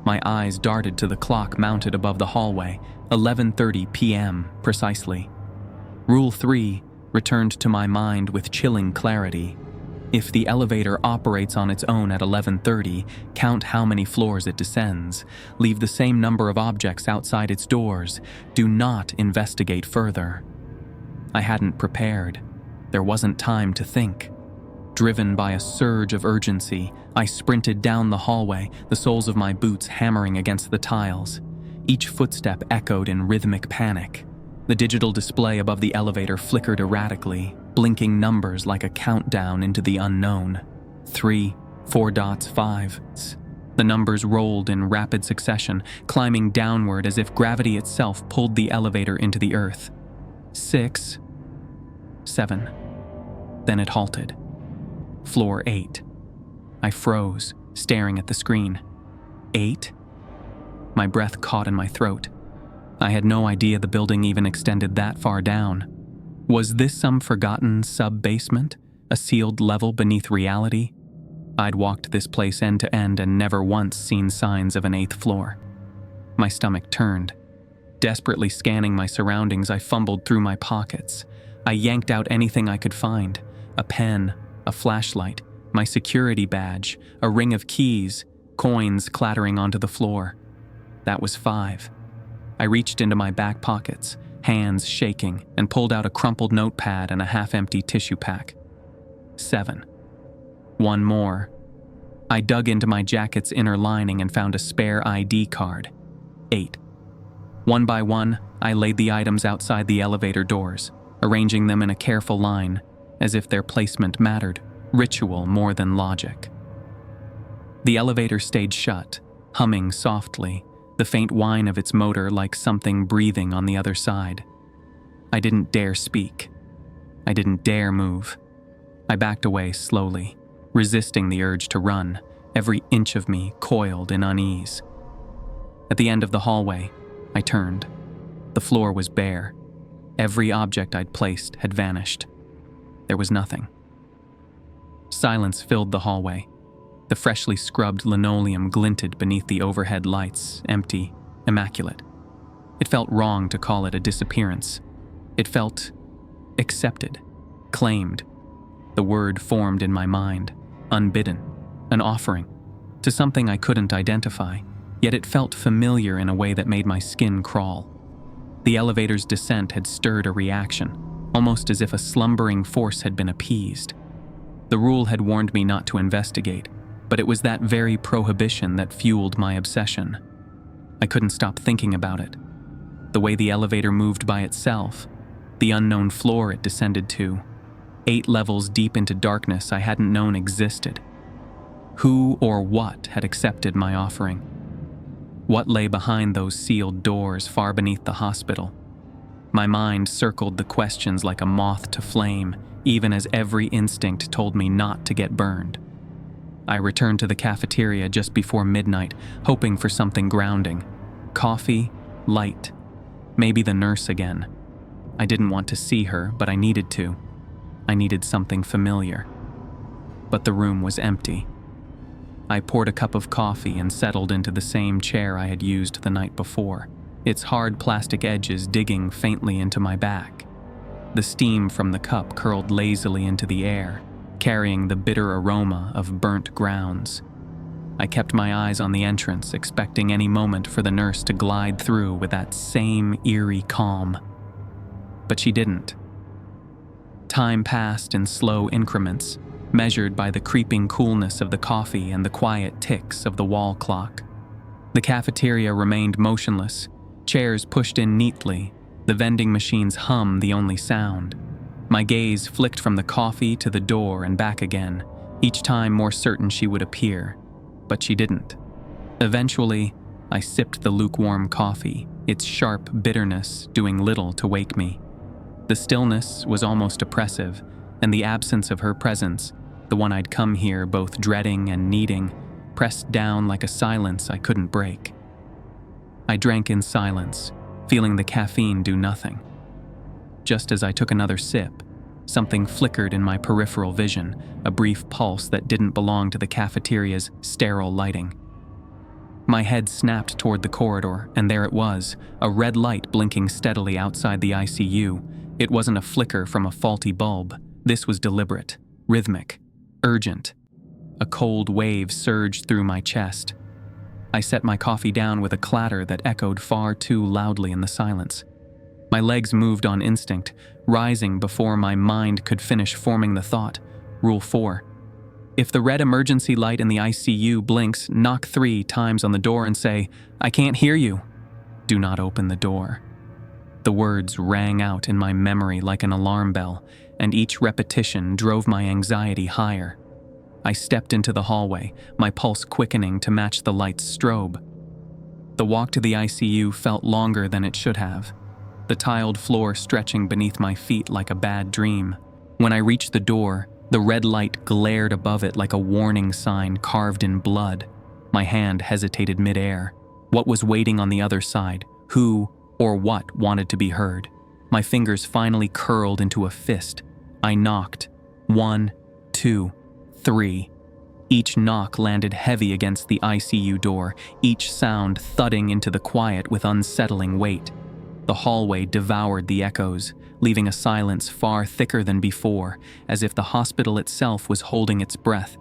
My eyes darted to the clock mounted above the hallway, 11:30 p.m. precisely. Rule 3 returned to my mind with chilling clarity. If the elevator operates on its own at 11:30, count how many floors it descends. Leave the same number of objects outside its doors. Do not investigate further. I hadn't prepared. There wasn't time to think. Driven by a surge of urgency, I sprinted down the hallway, the soles of my boots hammering against the tiles. Each footstep echoed in rhythmic panic. The digital display above the elevator flickered erratically, blinking numbers like a countdown into the unknown. 3, 4 dots, 5. The numbers rolled in rapid succession, climbing downward as if gravity itself pulled the elevator into the earth. 6, 7. Then it halted. Floor 8. I froze, staring at the screen. 8? My breath caught in my throat. I had no idea the building even extended that far down. Was this some forgotten sub-basement, a sealed level beneath reality? I'd walked this place end to end and never once seen signs of an 8th floor. My stomach turned. Desperately scanning my surroundings, I fumbled through my pockets. I yanked out anything I could find: a pen, a flashlight, my security badge, a ring of keys, coins clattering onto the floor. That was 5. I reached into my back pockets, hands shaking, and pulled out a crumpled notepad and a half-empty tissue pack. 7. One more. I dug into my jacket's inner lining and found a spare ID card. 8. One by one, I laid the items outside the elevator doors, arranging them in a careful line, as if their placement mattered, ritual more than logic. The elevator stayed shut, humming softly, the faint whine of its motor like something breathing on the other side. I didn't dare speak. I didn't dare move. I backed away slowly, resisting the urge to run, every inch of me coiled in unease. At the end of the hallway, I turned. The floor was bare. Every object I'd placed had vanished. There was nothing. Silence filled the hallway. The freshly scrubbed linoleum glinted beneath the overhead lights, empty, immaculate. It felt wrong to call it a disappearance. It felt accepted, claimed. The word formed in my mind, unbidden, an offering, to something I couldn't identify, yet it felt familiar in a way that made my skin crawl. The elevator's descent had stirred a reaction, almost as if a slumbering force had been appeased. The rule had warned me not to investigate, but it was that very prohibition that fueled my obsession. I couldn't stop thinking about it. The way the elevator moved by itself, the unknown floor it descended to, 8 levels deep into darkness I hadn't known existed. Who or what had accepted my offering? What lay behind those sealed doors far beneath the hospital? My mind circled the questions like a moth to flame, even as every instinct told me not to get burned. I returned to the cafeteria just before midnight, hoping for something grounding. Coffee, light, maybe the nurse again. I didn't want to see her, but I needed to. I needed something familiar. But the room was empty. I poured a cup of coffee and settled into the same chair I had used the night before, its hard plastic edges digging faintly into my back. The steam from the cup curled lazily into the air, carrying the bitter aroma of burnt grounds. I kept my eyes on the entrance, expecting any moment for the nurse to glide through with that same eerie calm. But she didn't. Time passed in slow increments, measured by the creeping coolness of the coffee and the quiet ticks of the wall clock. The cafeteria remained motionless, chairs pushed in neatly, the vending machine's hum the only sound. My gaze flicked from the coffee to the door and back again, each time more certain she would appear, but she didn't. Eventually, I sipped the lukewarm coffee, its sharp bitterness doing little to wake me. The stillness was almost oppressive, and the absence of her presence, the one I'd come here both dreading and needing, pressed down like a silence I couldn't break. I drank in silence, feeling the caffeine do nothing. Just as I took another sip, something flickered in my peripheral vision, a brief pulse that didn't belong to the cafeteria's sterile lighting. My head snapped toward the corridor, and there it was, a red light blinking steadily outside the ICU. It wasn't a flicker from a faulty bulb. This was deliberate, rhythmic, urgent. A cold wave surged through my chest. I set my coffee down with a clatter that echoed far too loudly in the silence. My legs moved on instinct, rising before my mind could finish forming the thought. Rule 4. If the red emergency light in the ICU blinks, knock 3 times on the door and say, "I can't hear you." Do not open the door. The words rang out in my memory like an alarm bell, and each repetition drove my anxiety higher. I stepped into the hallway, my pulse quickening to match the light's strobe. The walk to the ICU felt longer than it should have, the tiled floor stretching beneath my feet like a bad dream. When I reached the door, The red light glared above it like a warning sign carved in blood. My hand hesitated mid-air. What was waiting on the other side? Who or what wanted to be heard? My fingers finally curled into a fist. I knocked. 1, 2, 3. Each knock landed heavy against the ICU door, each sound thudding into the quiet with unsettling weight. The hallway devoured the echoes, leaving a silence far thicker than before, as if the hospital itself was holding its breath.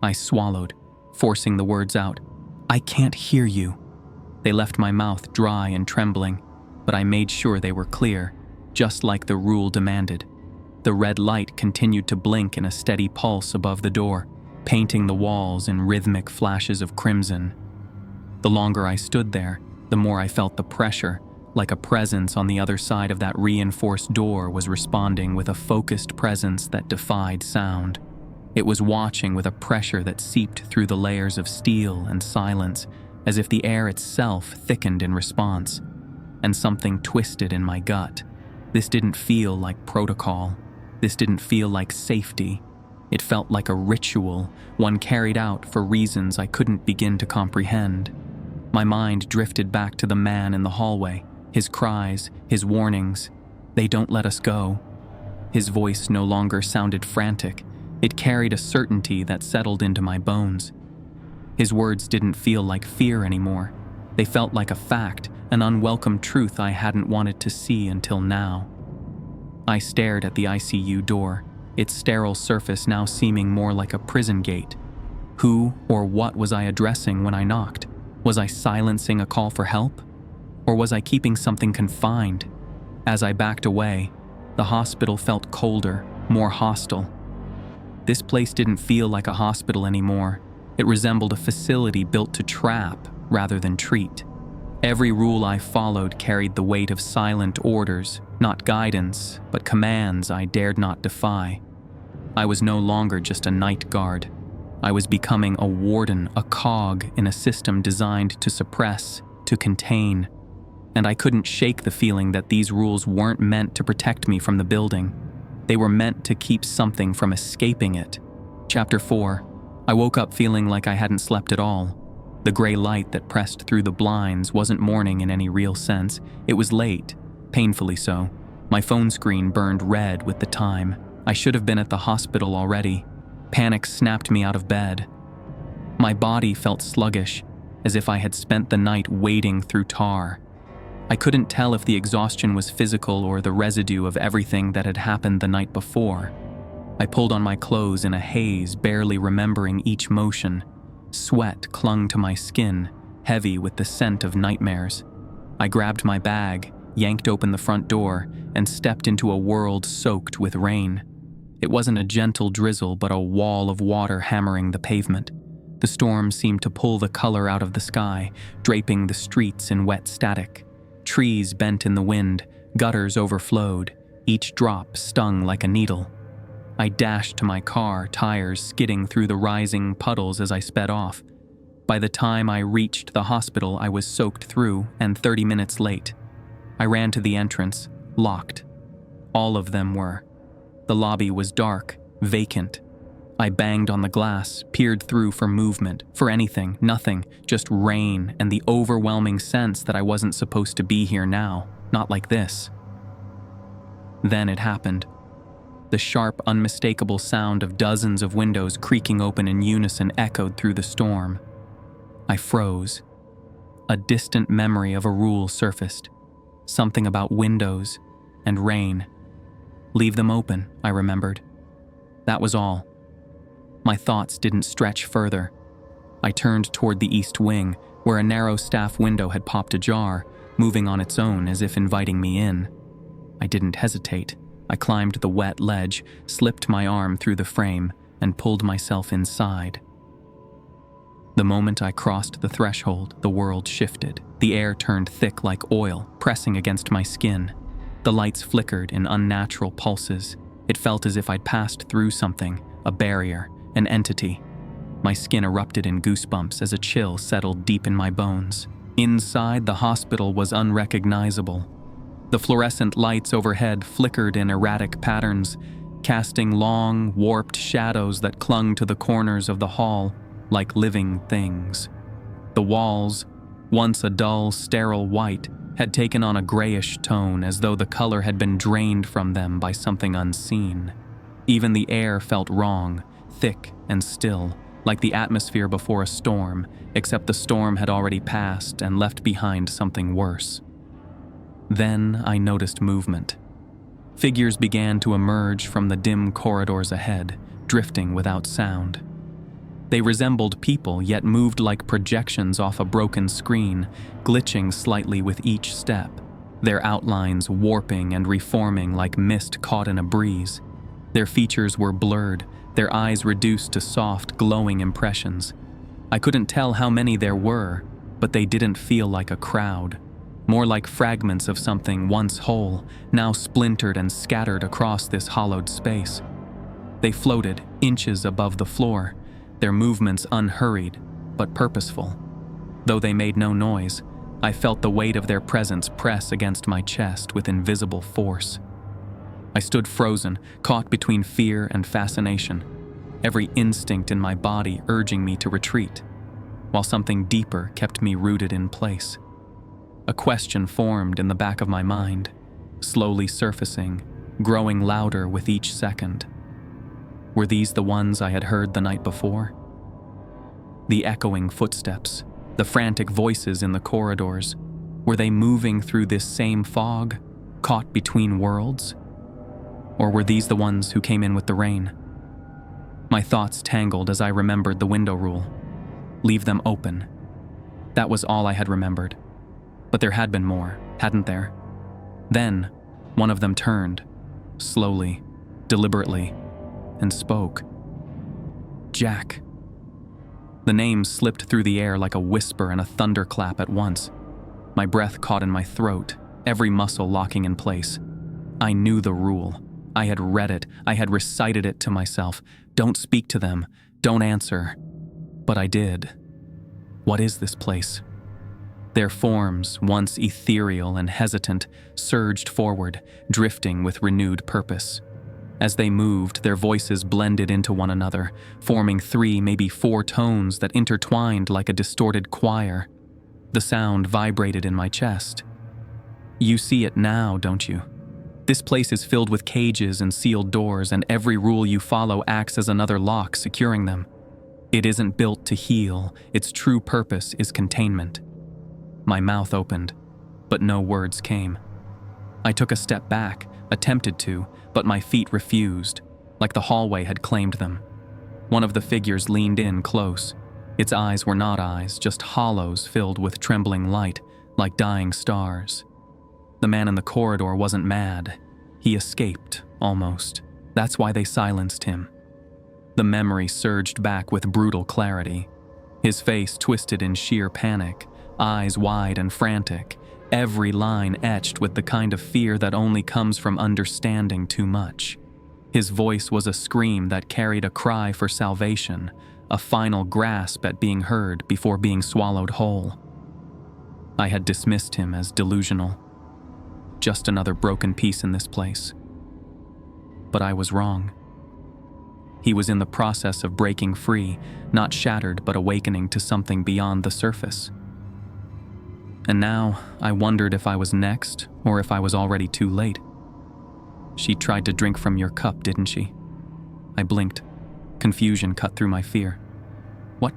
I swallowed, forcing the words out. "I can't hear you." They left my mouth dry and trembling, but I made sure they were clear, just like the rule demanded. The red light continued to blink in a steady pulse above the door, painting the walls in rhythmic flashes of crimson. The longer I stood there, the more I felt the pressure, like a presence on the other side of that reinforced door was responding with a focused presence that defied sound. It was watching with a pressure that seeped through the layers of steel and silence, as if the air itself thickened in response. And something twisted in my gut. This didn't feel like protocol. This didn't feel like safety. It felt like a ritual, one carried out for reasons I couldn't begin to comprehend. My mind drifted back to the man in the hallway, his cries, his warnings. "They don't let us go." His voice no longer sounded frantic. It carried a certainty that settled into my bones. His words didn't feel like fear anymore. They felt like a fact, an unwelcome truth I hadn't wanted to see until now. I stared at the ICU door, its sterile surface now seeming more like a prison gate. Who or what was I addressing when I knocked? Was I silencing a call for help? Or was I keeping something confined? As I backed away, the hospital felt colder, more hostile. This place didn't feel like a hospital anymore. It resembled a facility built to trap rather than treat. Every rule I followed carried the weight of silent orders, not guidance, but commands I dared not defy. I was no longer just a night guard. I was becoming a warden, a cog in a system designed to suppress, to contain. And I couldn't shake the feeling that these rules weren't meant to protect me from the building. They were meant to keep something from escaping it. Chapter 4. I woke up feeling like I hadn't slept at all. The gray light that pressed through the blinds wasn't morning in any real sense. It was late, painfully so. My phone screen burned red with the time. I should have been at the hospital already. Panic snapped me out of bed. My body felt sluggish, as if I had spent the night wading through tar. I couldn't tell if the exhaustion was physical or the residue of everything that had happened the night before. I pulled on my clothes in a haze, barely remembering each motion. Sweat clung to my skin, heavy with the scent of nightmares. I grabbed my bag, yanked open the front door, and stepped into a world soaked with rain. It wasn't a gentle drizzle, but a wall of water hammering the pavement. The storm seemed to pull the color out of the sky, draping the streets in wet static. Trees bent in the wind, gutters overflowed, each drop stung like a needle. I dashed to my car, tires skidding through the rising puddles as I sped off. By the time I reached the hospital, I was soaked through and 30 minutes late. I ran to the entrance, locked. All of them were. The lobby was dark, vacant. I banged on the glass, peered through for movement, for anything, nothing, just rain and the overwhelming sense that I wasn't supposed to be here now, not like this. Then it happened. The sharp, unmistakable sound of dozens of windows creaking open in unison echoed through the storm. I froze. A distant memory of a rule surfaced. Something about windows and rain. Leave them open, I remembered. That was all. My thoughts didn't stretch further. I turned toward the east wing, where a narrow staff window had popped ajar, moving on its own as if inviting me in. I didn't hesitate. I climbed the wet ledge, slipped my arm through the frame, and pulled myself inside. The moment I crossed the threshold, the world shifted. The air turned thick like oil, pressing against my skin. The lights flickered in unnatural pulses. It felt as if I'd passed through something, a barrier, an entity. My skin erupted in goosebumps as a chill settled deep in my bones. Inside, the hospital was unrecognizable. The fluorescent lights overhead flickered in erratic patterns, casting long, warped shadows that clung to the corners of the hall like living things. The walls, once a dull, sterile white, had taken on a grayish tone as though the color had been drained from them by something unseen. Even the air felt wrong, thick and still, like the atmosphere before a storm, except the storm had already passed and left behind something worse. Then I noticed movement. Figures began to emerge from the dim corridors ahead, drifting without sound. They resembled people, yet moved like projections off a broken screen, glitching slightly with each step, their outlines warping and reforming like mist caught in a breeze. Their features were blurred, their eyes reduced to soft, glowing impressions. I couldn't tell how many there were, but they didn't feel like a crowd. More like fragments of something once whole, now splintered and scattered across this hollowed space. They floated inches above the floor, their movements unhurried, but purposeful. Though they made no noise, I felt the weight of their presence press against my chest with invisible force. I stood frozen, caught between fear and fascination, every instinct in my body urging me to retreat, while something deeper kept me rooted in place. A question formed in the back of my mind, slowly surfacing, growing louder with each second. Were these the ones I had heard the night before? The echoing footsteps, the frantic voices in the corridors, were they moving through this same fog, caught between worlds? Or were these the ones who came in with the rain? My thoughts tangled as I remembered the window rule. Leave them open. That was all I had remembered. But there had been more, hadn't there? Then, one of them turned, slowly, deliberately, and spoke. Jack. The name slipped through the air like a whisper and a thunderclap at once. My breath caught in my throat, every muscle locking in place. I knew the rule. I had read it. I had recited it to myself. Don't speak to them. Don't answer. But I did. What is this place? Their forms, once ethereal and hesitant, surged forward, drifting with renewed purpose. As they moved, their voices blended into one another, forming 3, maybe 4 tones that intertwined like a distorted choir. The sound vibrated in my chest. You see it now, don't you? This place is filled with cages and sealed doors, and every rule you follow acts as another lock securing them. It isn't built to heal. Its true purpose is containment. My mouth opened, but no words came. I took a step back, attempted to, but my feet refused, like the hallway had claimed them. One of the figures leaned in close. Its eyes were not eyes, just hollows filled with trembling light, like dying stars. The man in the corridor wasn't mad. He escaped, almost. That's why they silenced him. The memory surged back with brutal clarity. His face twisted in sheer panic, eyes wide and frantic, every line etched with the kind of fear that only comes from understanding too much. His voice was a scream that carried a cry for salvation, a final grasp at being heard before being swallowed whole. I had dismissed him as delusional. Just another broken piece in this place. But I was wrong. He was in the process of breaking free, not shattered but awakening to something beyond the surface. And now, I wondered if I was next, or if I was already too late. She tried to drink from your cup, didn't she? I blinked. Confusion cut through my fear. What?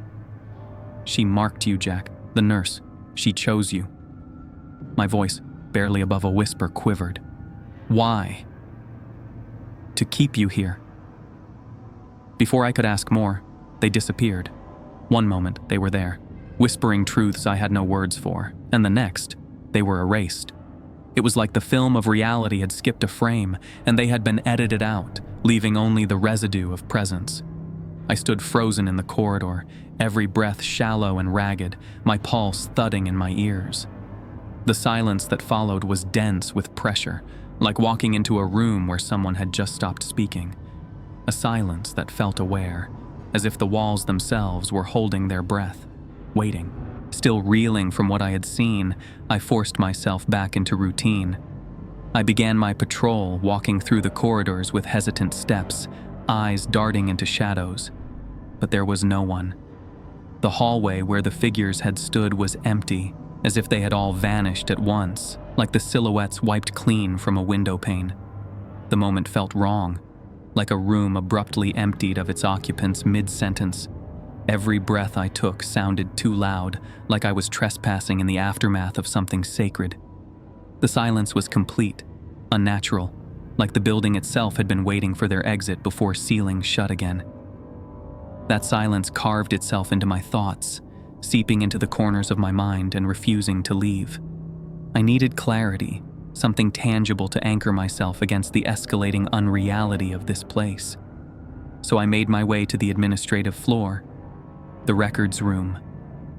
She marked you, Jack, the nurse. She chose you. My voice, barely above a whisper, quivered. Why? To keep you here. Before I could ask more, they disappeared. One moment, they were there, whispering truths I had no words for, and the next, they were erased. It was like the film of reality had skipped a frame, and they had been edited out, leaving only the residue of presence. I stood frozen in the corridor, every breath shallow and ragged, my pulse thudding in my ears. The silence that followed was dense with pressure, like walking into a room where someone had just stopped speaking. A silence that felt aware, as if the walls themselves were holding their breath, waiting. Still reeling from what I had seen, I forced myself back into routine. I began my patrol, walking through the corridors with hesitant steps, eyes darting into shadows. But there was no one. The hallway where the figures had stood was empty, as if they had all vanished at once, like the silhouettes wiped clean from a window pane. The moment felt wrong, like a room abruptly emptied of its occupants mid-sentence. Every breath I took sounded too loud, like I was trespassing in the aftermath of something sacred. The silence was complete, unnatural, like the building itself had been waiting for their exit before sealing shut again. That silence carved itself into my thoughts, seeping into the corners of my mind and refusing to leave. I needed clarity, something tangible to anchor myself against the escalating unreality of this place. So I made my way to the administrative floor, the records room.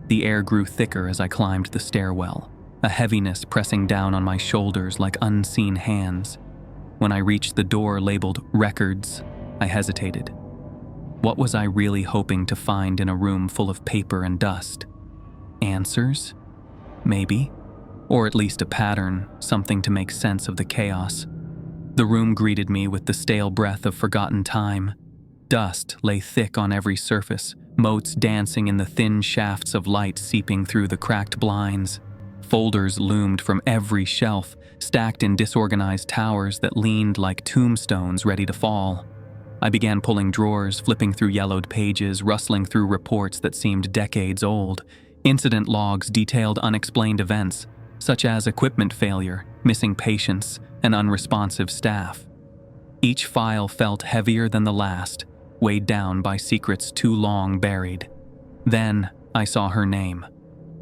The air grew thicker as I climbed the stairwell, a heaviness pressing down on my shoulders like unseen hands. When I reached the door labeled records, I hesitated. What was I really hoping to find in a room full of paper and dust? Answers? Maybe. Or at least a pattern, something to make sense of the chaos. The room greeted me with the stale breath of forgotten time. Dust lay thick on every surface, motes dancing in the thin shafts of light seeping through the cracked blinds. Folders loomed from every shelf, stacked in disorganized towers that leaned like tombstones ready to fall. I began pulling drawers, flipping through yellowed pages, rustling through reports that seemed decades old. Incident logs detailed unexplained events, such as equipment failure, missing patients, and unresponsive staff. Each file felt heavier than the last, weighed down by secrets too long buried. Then I saw her name,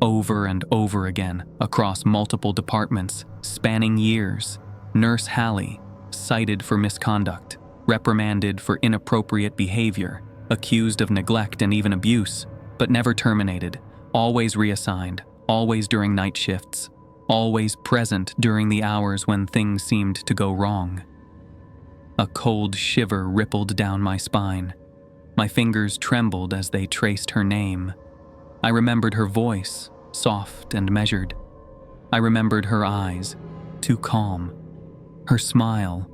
over and over again, across multiple departments, spanning years. Nurse Hallie, cited for misconduct, reprimanded for inappropriate behavior, accused of neglect and even abuse, but never terminated, always reassigned, always during night shifts, always present during the hours when things seemed to go wrong. A cold shiver rippled down my spine. My fingers trembled as they traced her name. I remembered her voice, soft and measured. I remembered her eyes, too calm. Her smile,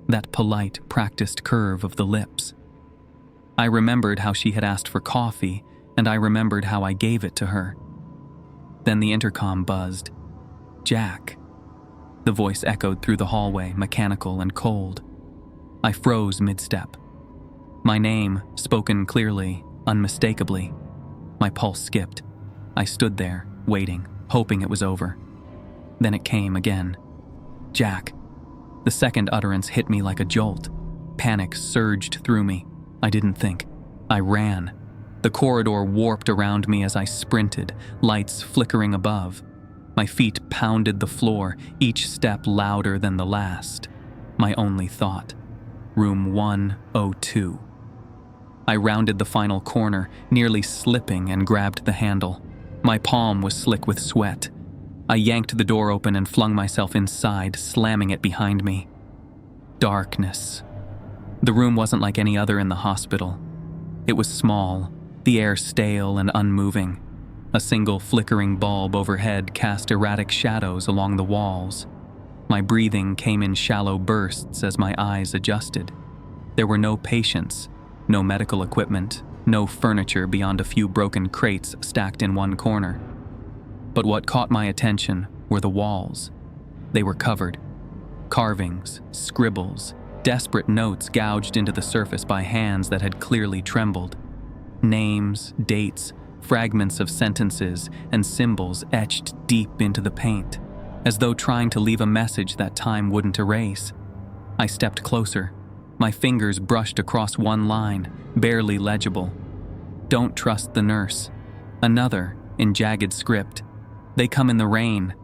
that polite, practiced curve of the lips. I remembered how she had asked for coffee, and I remembered how I gave it to her. Then the intercom buzzed. Jack. The voice echoed through the hallway, mechanical and cold. I froze mid-step. My name, spoken clearly, unmistakably. My pulse skipped. I stood there, waiting, hoping it was over. Then it came again. Jack. The second utterance hit me like a jolt. Panic surged through me. I didn't think. I ran. The corridor warped around me as I sprinted, lights flickering above. My feet pounded the floor, each step louder than the last. My only thought. Room 102. I rounded the final corner, nearly slipping, and grabbed the handle. My palm was slick with sweat. I yanked the door open and flung myself inside, slamming it behind me. Darkness. The room wasn't like any other in the hospital. It was small, the air stale and unmoving. A single flickering bulb overhead cast erratic shadows along the walls. My breathing came in shallow bursts as my eyes adjusted. There were no patients, no medical equipment, no furniture beyond a few broken crates stacked in one corner. But what caught my attention were the walls. They were covered. Carvings, scribbles, desperate notes gouged into the surface by hands that had clearly trembled. Names, dates, fragments of sentences, and symbols etched deep into the paint, as though trying to leave a message that time wouldn't erase. I stepped closer. My fingers brushed across one line, barely legible. Don't trust the nurse. Another, in jagged script. They come in the rain,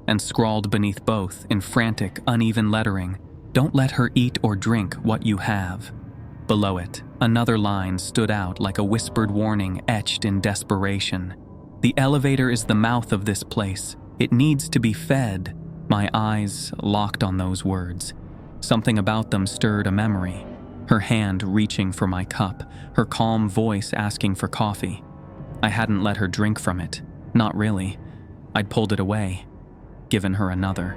and scrawled beneath both, in frantic, uneven lettering, don't let her eat or drink what you have. Below it, another line stood out like a whispered warning etched in desperation. The elevator is the mouth of this place. It needs to be fed. My eyes locked on those words. Something about them stirred a memory. Her hand reaching for my cup, her calm voice asking for coffee. I hadn't let her drink from it. Not really. I'd pulled it away, given her another.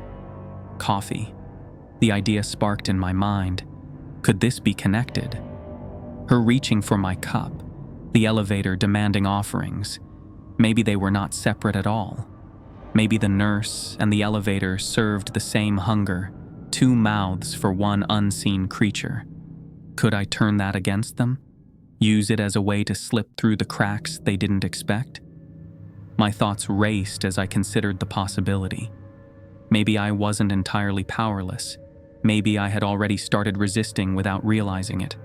Coffee. The idea sparked in my mind. Could this be connected? Her reaching for my cup, the elevator demanding offerings. Maybe they were not separate at all. Maybe the nurse and the elevator served the same hunger, two mouths for one unseen creature. Could I turn that against them? Use it as a way to slip through the cracks they didn't expect? My thoughts raced as I considered the possibility. Maybe I wasn't entirely powerless. Maybe I had already started resisting without realizing it.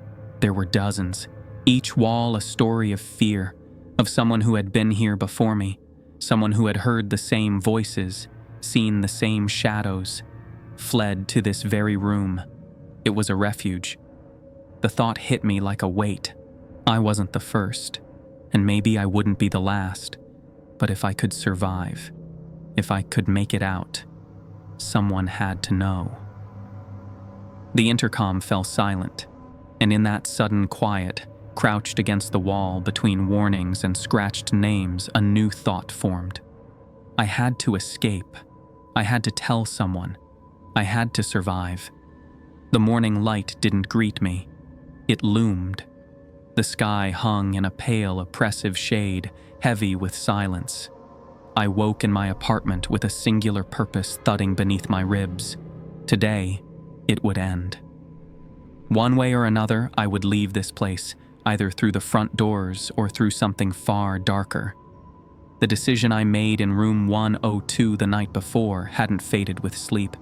There were dozens, each wall a story of fear, of someone who had been here before me, someone who had heard the same voices, seen the same shadows, fled to this very room. It was a refuge. The thought hit me like a weight. I wasn't the first, and maybe I wouldn't be the last, but if I could survive, if I could make it out, someone had to know. The intercom fell silent, and in that sudden quiet, crouched against the wall between warnings and scratched names, a new thought formed. I had to escape. I had to tell someone. I had to survive. The morning light didn't greet me. It loomed. The sky hung in a pale, oppressive shade, heavy with silence. I woke in my apartment with a singular purpose thudding beneath my ribs. Today, it would end. One way or another, I would leave this place, either through the front doors or through something far darker. The decision I made in room 102 the night before hadn't faded with sleep.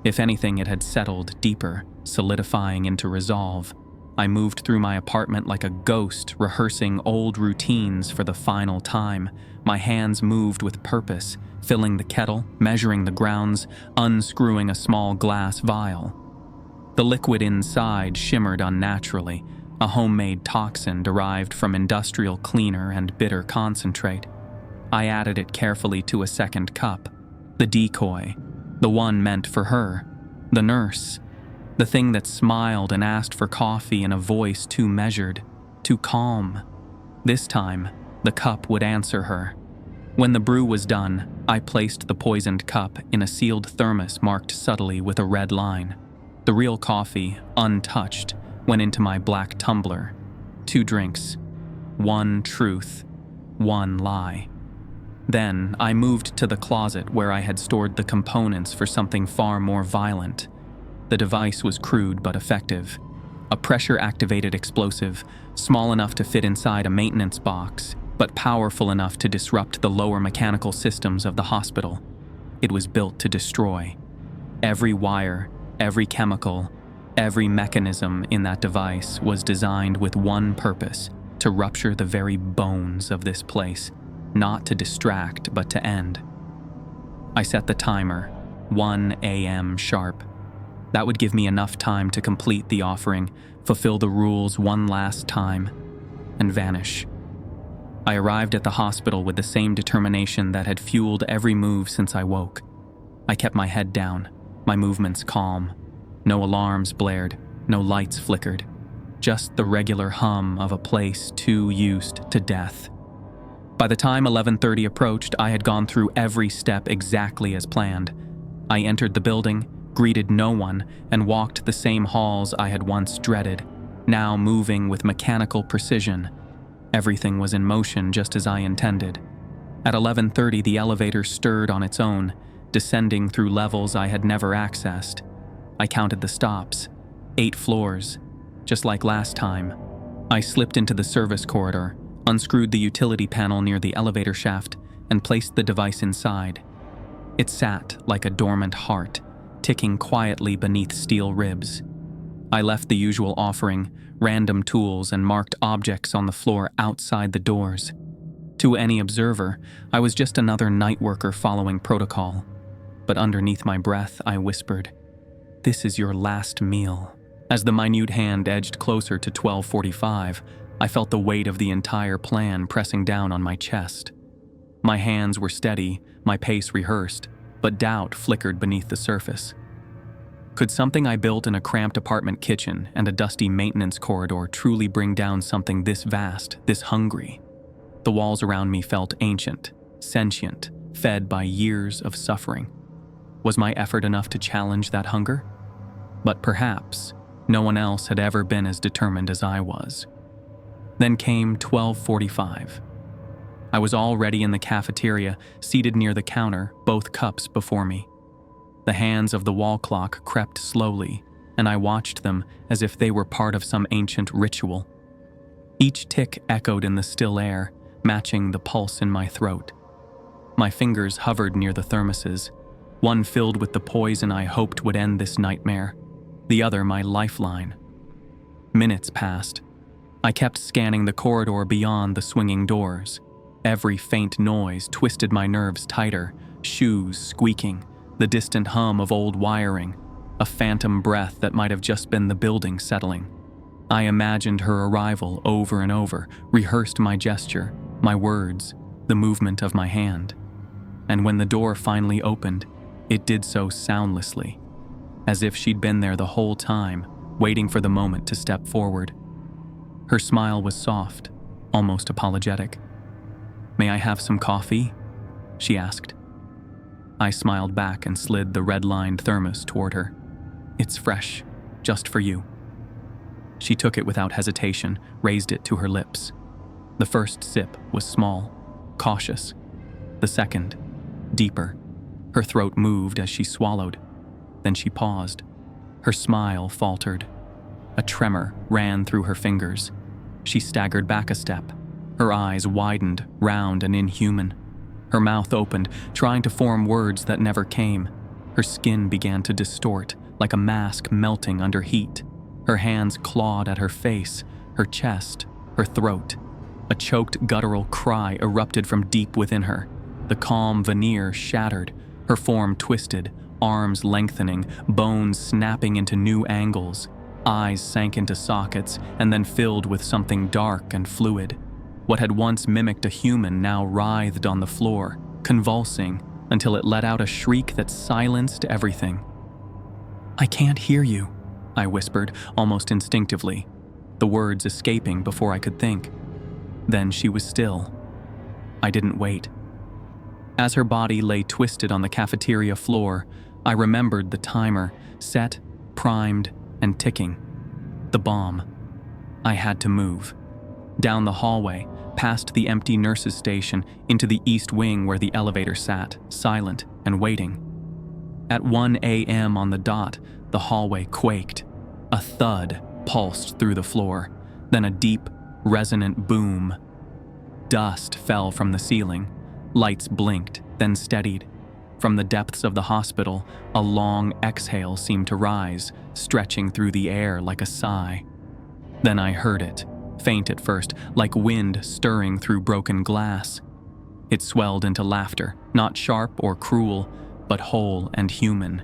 If anything, it had settled deeper, solidifying into resolve. I moved through my apartment like a ghost, rehearsing old routines for the final time. My hands moved with purpose, filling the kettle, measuring the grounds, unscrewing a small glass vial. The liquid inside shimmered unnaturally, a homemade toxin derived from industrial cleaner and bitter concentrate. I added it carefully to a second cup. The decoy, the one meant for her, the nurse, the thing that smiled and asked for coffee in a voice too measured, too calm. This time, the cup would answer her. When the brew was done, I placed the poisoned cup in a sealed thermos marked subtly with a red line. The real coffee, untouched, went into my black tumbler. 2 drinks. 1 truth, 1 lie. Then I moved to the closet where I had stored the components for something far more violent. The device was crude but effective. A pressure-activated explosive, small enough to fit inside a maintenance box, but powerful enough to disrupt the lower mechanical systems of the hospital. It was built to destroy. Every wire, every chemical, every mechanism in that device was designed with one purpose: to rupture the very bones of this place, not to distract, but to end. I set the timer, 1 a.m. sharp. That would give me enough time to complete the offering, fulfill the rules one last time, and vanish. I arrived at the hospital with the same determination that had fueled every move since I woke. I kept my head down, my movements calm. No alarms blared, no lights flickered. Just the regular hum of a place too used to death. By the time 11:30 approached, I had gone through every step exactly as planned. I entered the building, greeted no one, and walked the same halls I had once dreaded, now moving with mechanical precision. Everything was in motion just as I intended. At 11:30, the elevator stirred on its own, descending through levels I had never accessed. I counted the stops, 8 floors, just like last time. I slipped into the service corridor, unscrewed the utility panel near the elevator shaft, and placed the device inside. It sat like a dormant heart, ticking quietly beneath steel ribs. I left the usual offering, random tools, and marked objects on the floor outside the doors. To any observer, I was just another night worker following protocol. But underneath my breath, I whispered, "This is your last meal." As the minute hand edged closer to 12:45, I felt the weight of the entire plan pressing down on my chest. My hands were steady, my pace rehearsed, but doubt flickered beneath the surface. Could something I built in a cramped apartment kitchen and a dusty maintenance corridor truly bring down something this vast, this hungry? The walls around me felt ancient, sentient, fed by years of suffering. Was my effort enough to challenge that hunger? but perhaps no one else had ever been as determined as I was. Then came 12:45. I was already in the cafeteria, seated near the counter, both cups before me. The hands of the wall clock crept slowly, and I watched them as if they were part of some ancient ritual. Each tick echoed in the still air, matching the pulse in my throat. My fingers hovered near the thermoses, one filled with the poison I hoped would end this nightmare, the other my lifeline. Minutes passed. I kept scanning the corridor beyond the swinging doors. Every faint noise twisted my nerves tighter, shoes squeaking, the distant hum of old wiring, a phantom breath that might have just been the building settling. I imagined her arrival over and over, rehearsed my gesture, my words, the movement of my hand. And when the door finally opened, it did so soundlessly, as if she'd been there the whole time, waiting for the moment to step forward. Her smile was soft, almost apologetic. "May I have some coffee?" she asked. I smiled back and slid the red-lined thermos toward her. "It's fresh, just for you." She took it without hesitation, raised it to her lips. The first sip was small, cautious. The second, deeper. Her throat moved as she swallowed. Then she paused. Her smile faltered. A tremor ran through her fingers. She staggered back a step. Her eyes widened, round and inhuman. Her mouth opened, trying to form words that never came. Her skin began to distort, like a mask melting under heat. Her hands clawed at her face, her chest, her throat. A choked guttural cry erupted from deep within her. The calm veneer shattered, her form twisted, arms lengthening, bones snapping into new angles. Eyes sank into sockets and then filled with something dark and fluid. What had once mimicked a human now writhed on the floor, convulsing until it let out a shriek that silenced everything. "I can't hear you," I whispered, almost instinctively, the words escaping before I could think. Then she was still. I didn't wait. As her body lay twisted on the cafeteria floor, I remembered the timer, set, primed, and ticking. The bomb. I had to move. Down the hallway, past the empty nurses' station, into the east wing where the elevator sat, silent and waiting. At 1 a.m. on the dot, the hallway quaked. A thud pulsed through the floor, then a deep, resonant boom. Dust fell from the ceiling. Lights blinked, then steadied. From the depths of the hospital, a long exhale seemed to rise, stretching through the air like a sigh. Then I heard it, faint at first, like wind stirring through broken glass. It swelled into laughter, not sharp or cruel, but whole and human.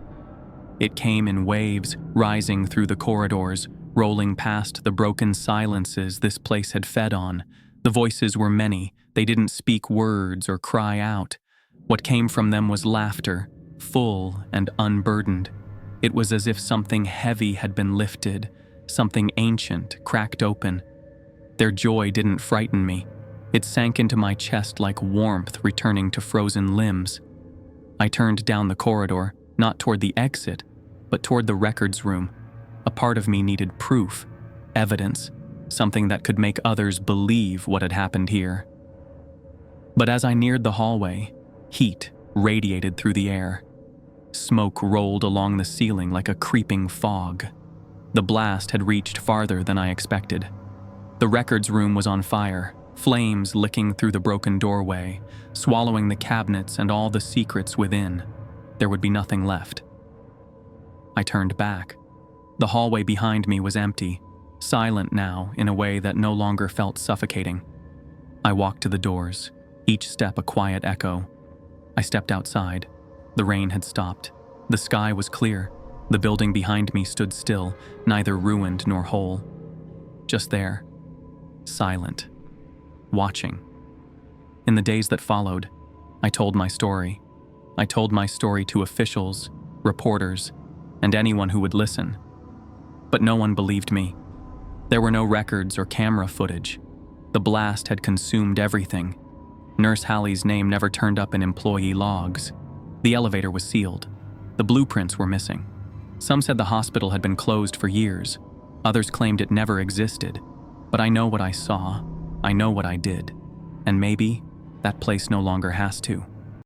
It came in waves, rising through the corridors, rolling past the broken silences this place had fed on. The voices were many. They didn't speak words or cry out. What came from them was laughter, full and unburdened. It was as if something heavy had been lifted, something ancient cracked open. Their joy didn't frighten me. It sank into my chest like warmth returning to frozen limbs. I turned down the corridor, not toward the exit, but toward the records room. A part of me needed proof, evidence, something that could make others believe what had happened here. But as I neared the hallway, heat radiated through the air. Smoke rolled along the ceiling like a creeping fog. The blast had reached farther than I expected. The records room was on fire, flames licking through the broken doorway, swallowing the cabinets and all the secrets within. There would be nothing left. I turned back. The hallway behind me was empty, silent now in a way that no longer felt suffocating. I walked to the doors, each step a quiet echo. I stepped outside. The rain had stopped. The sky was clear. The building behind me stood still, neither ruined nor whole. Just there, silent, watching. In the days that followed, I told my story. I told my story to officials, reporters, and anyone who would listen. But no one believed me. There were no records or camera footage. The blast had consumed everything. Nurse Hallie's name never turned up in employee logs. The elevator was sealed. The blueprints were missing. Some said the hospital had been closed for years. Others claimed it never existed. But I know what I saw. I know what I did. And maybe that place no longer has to.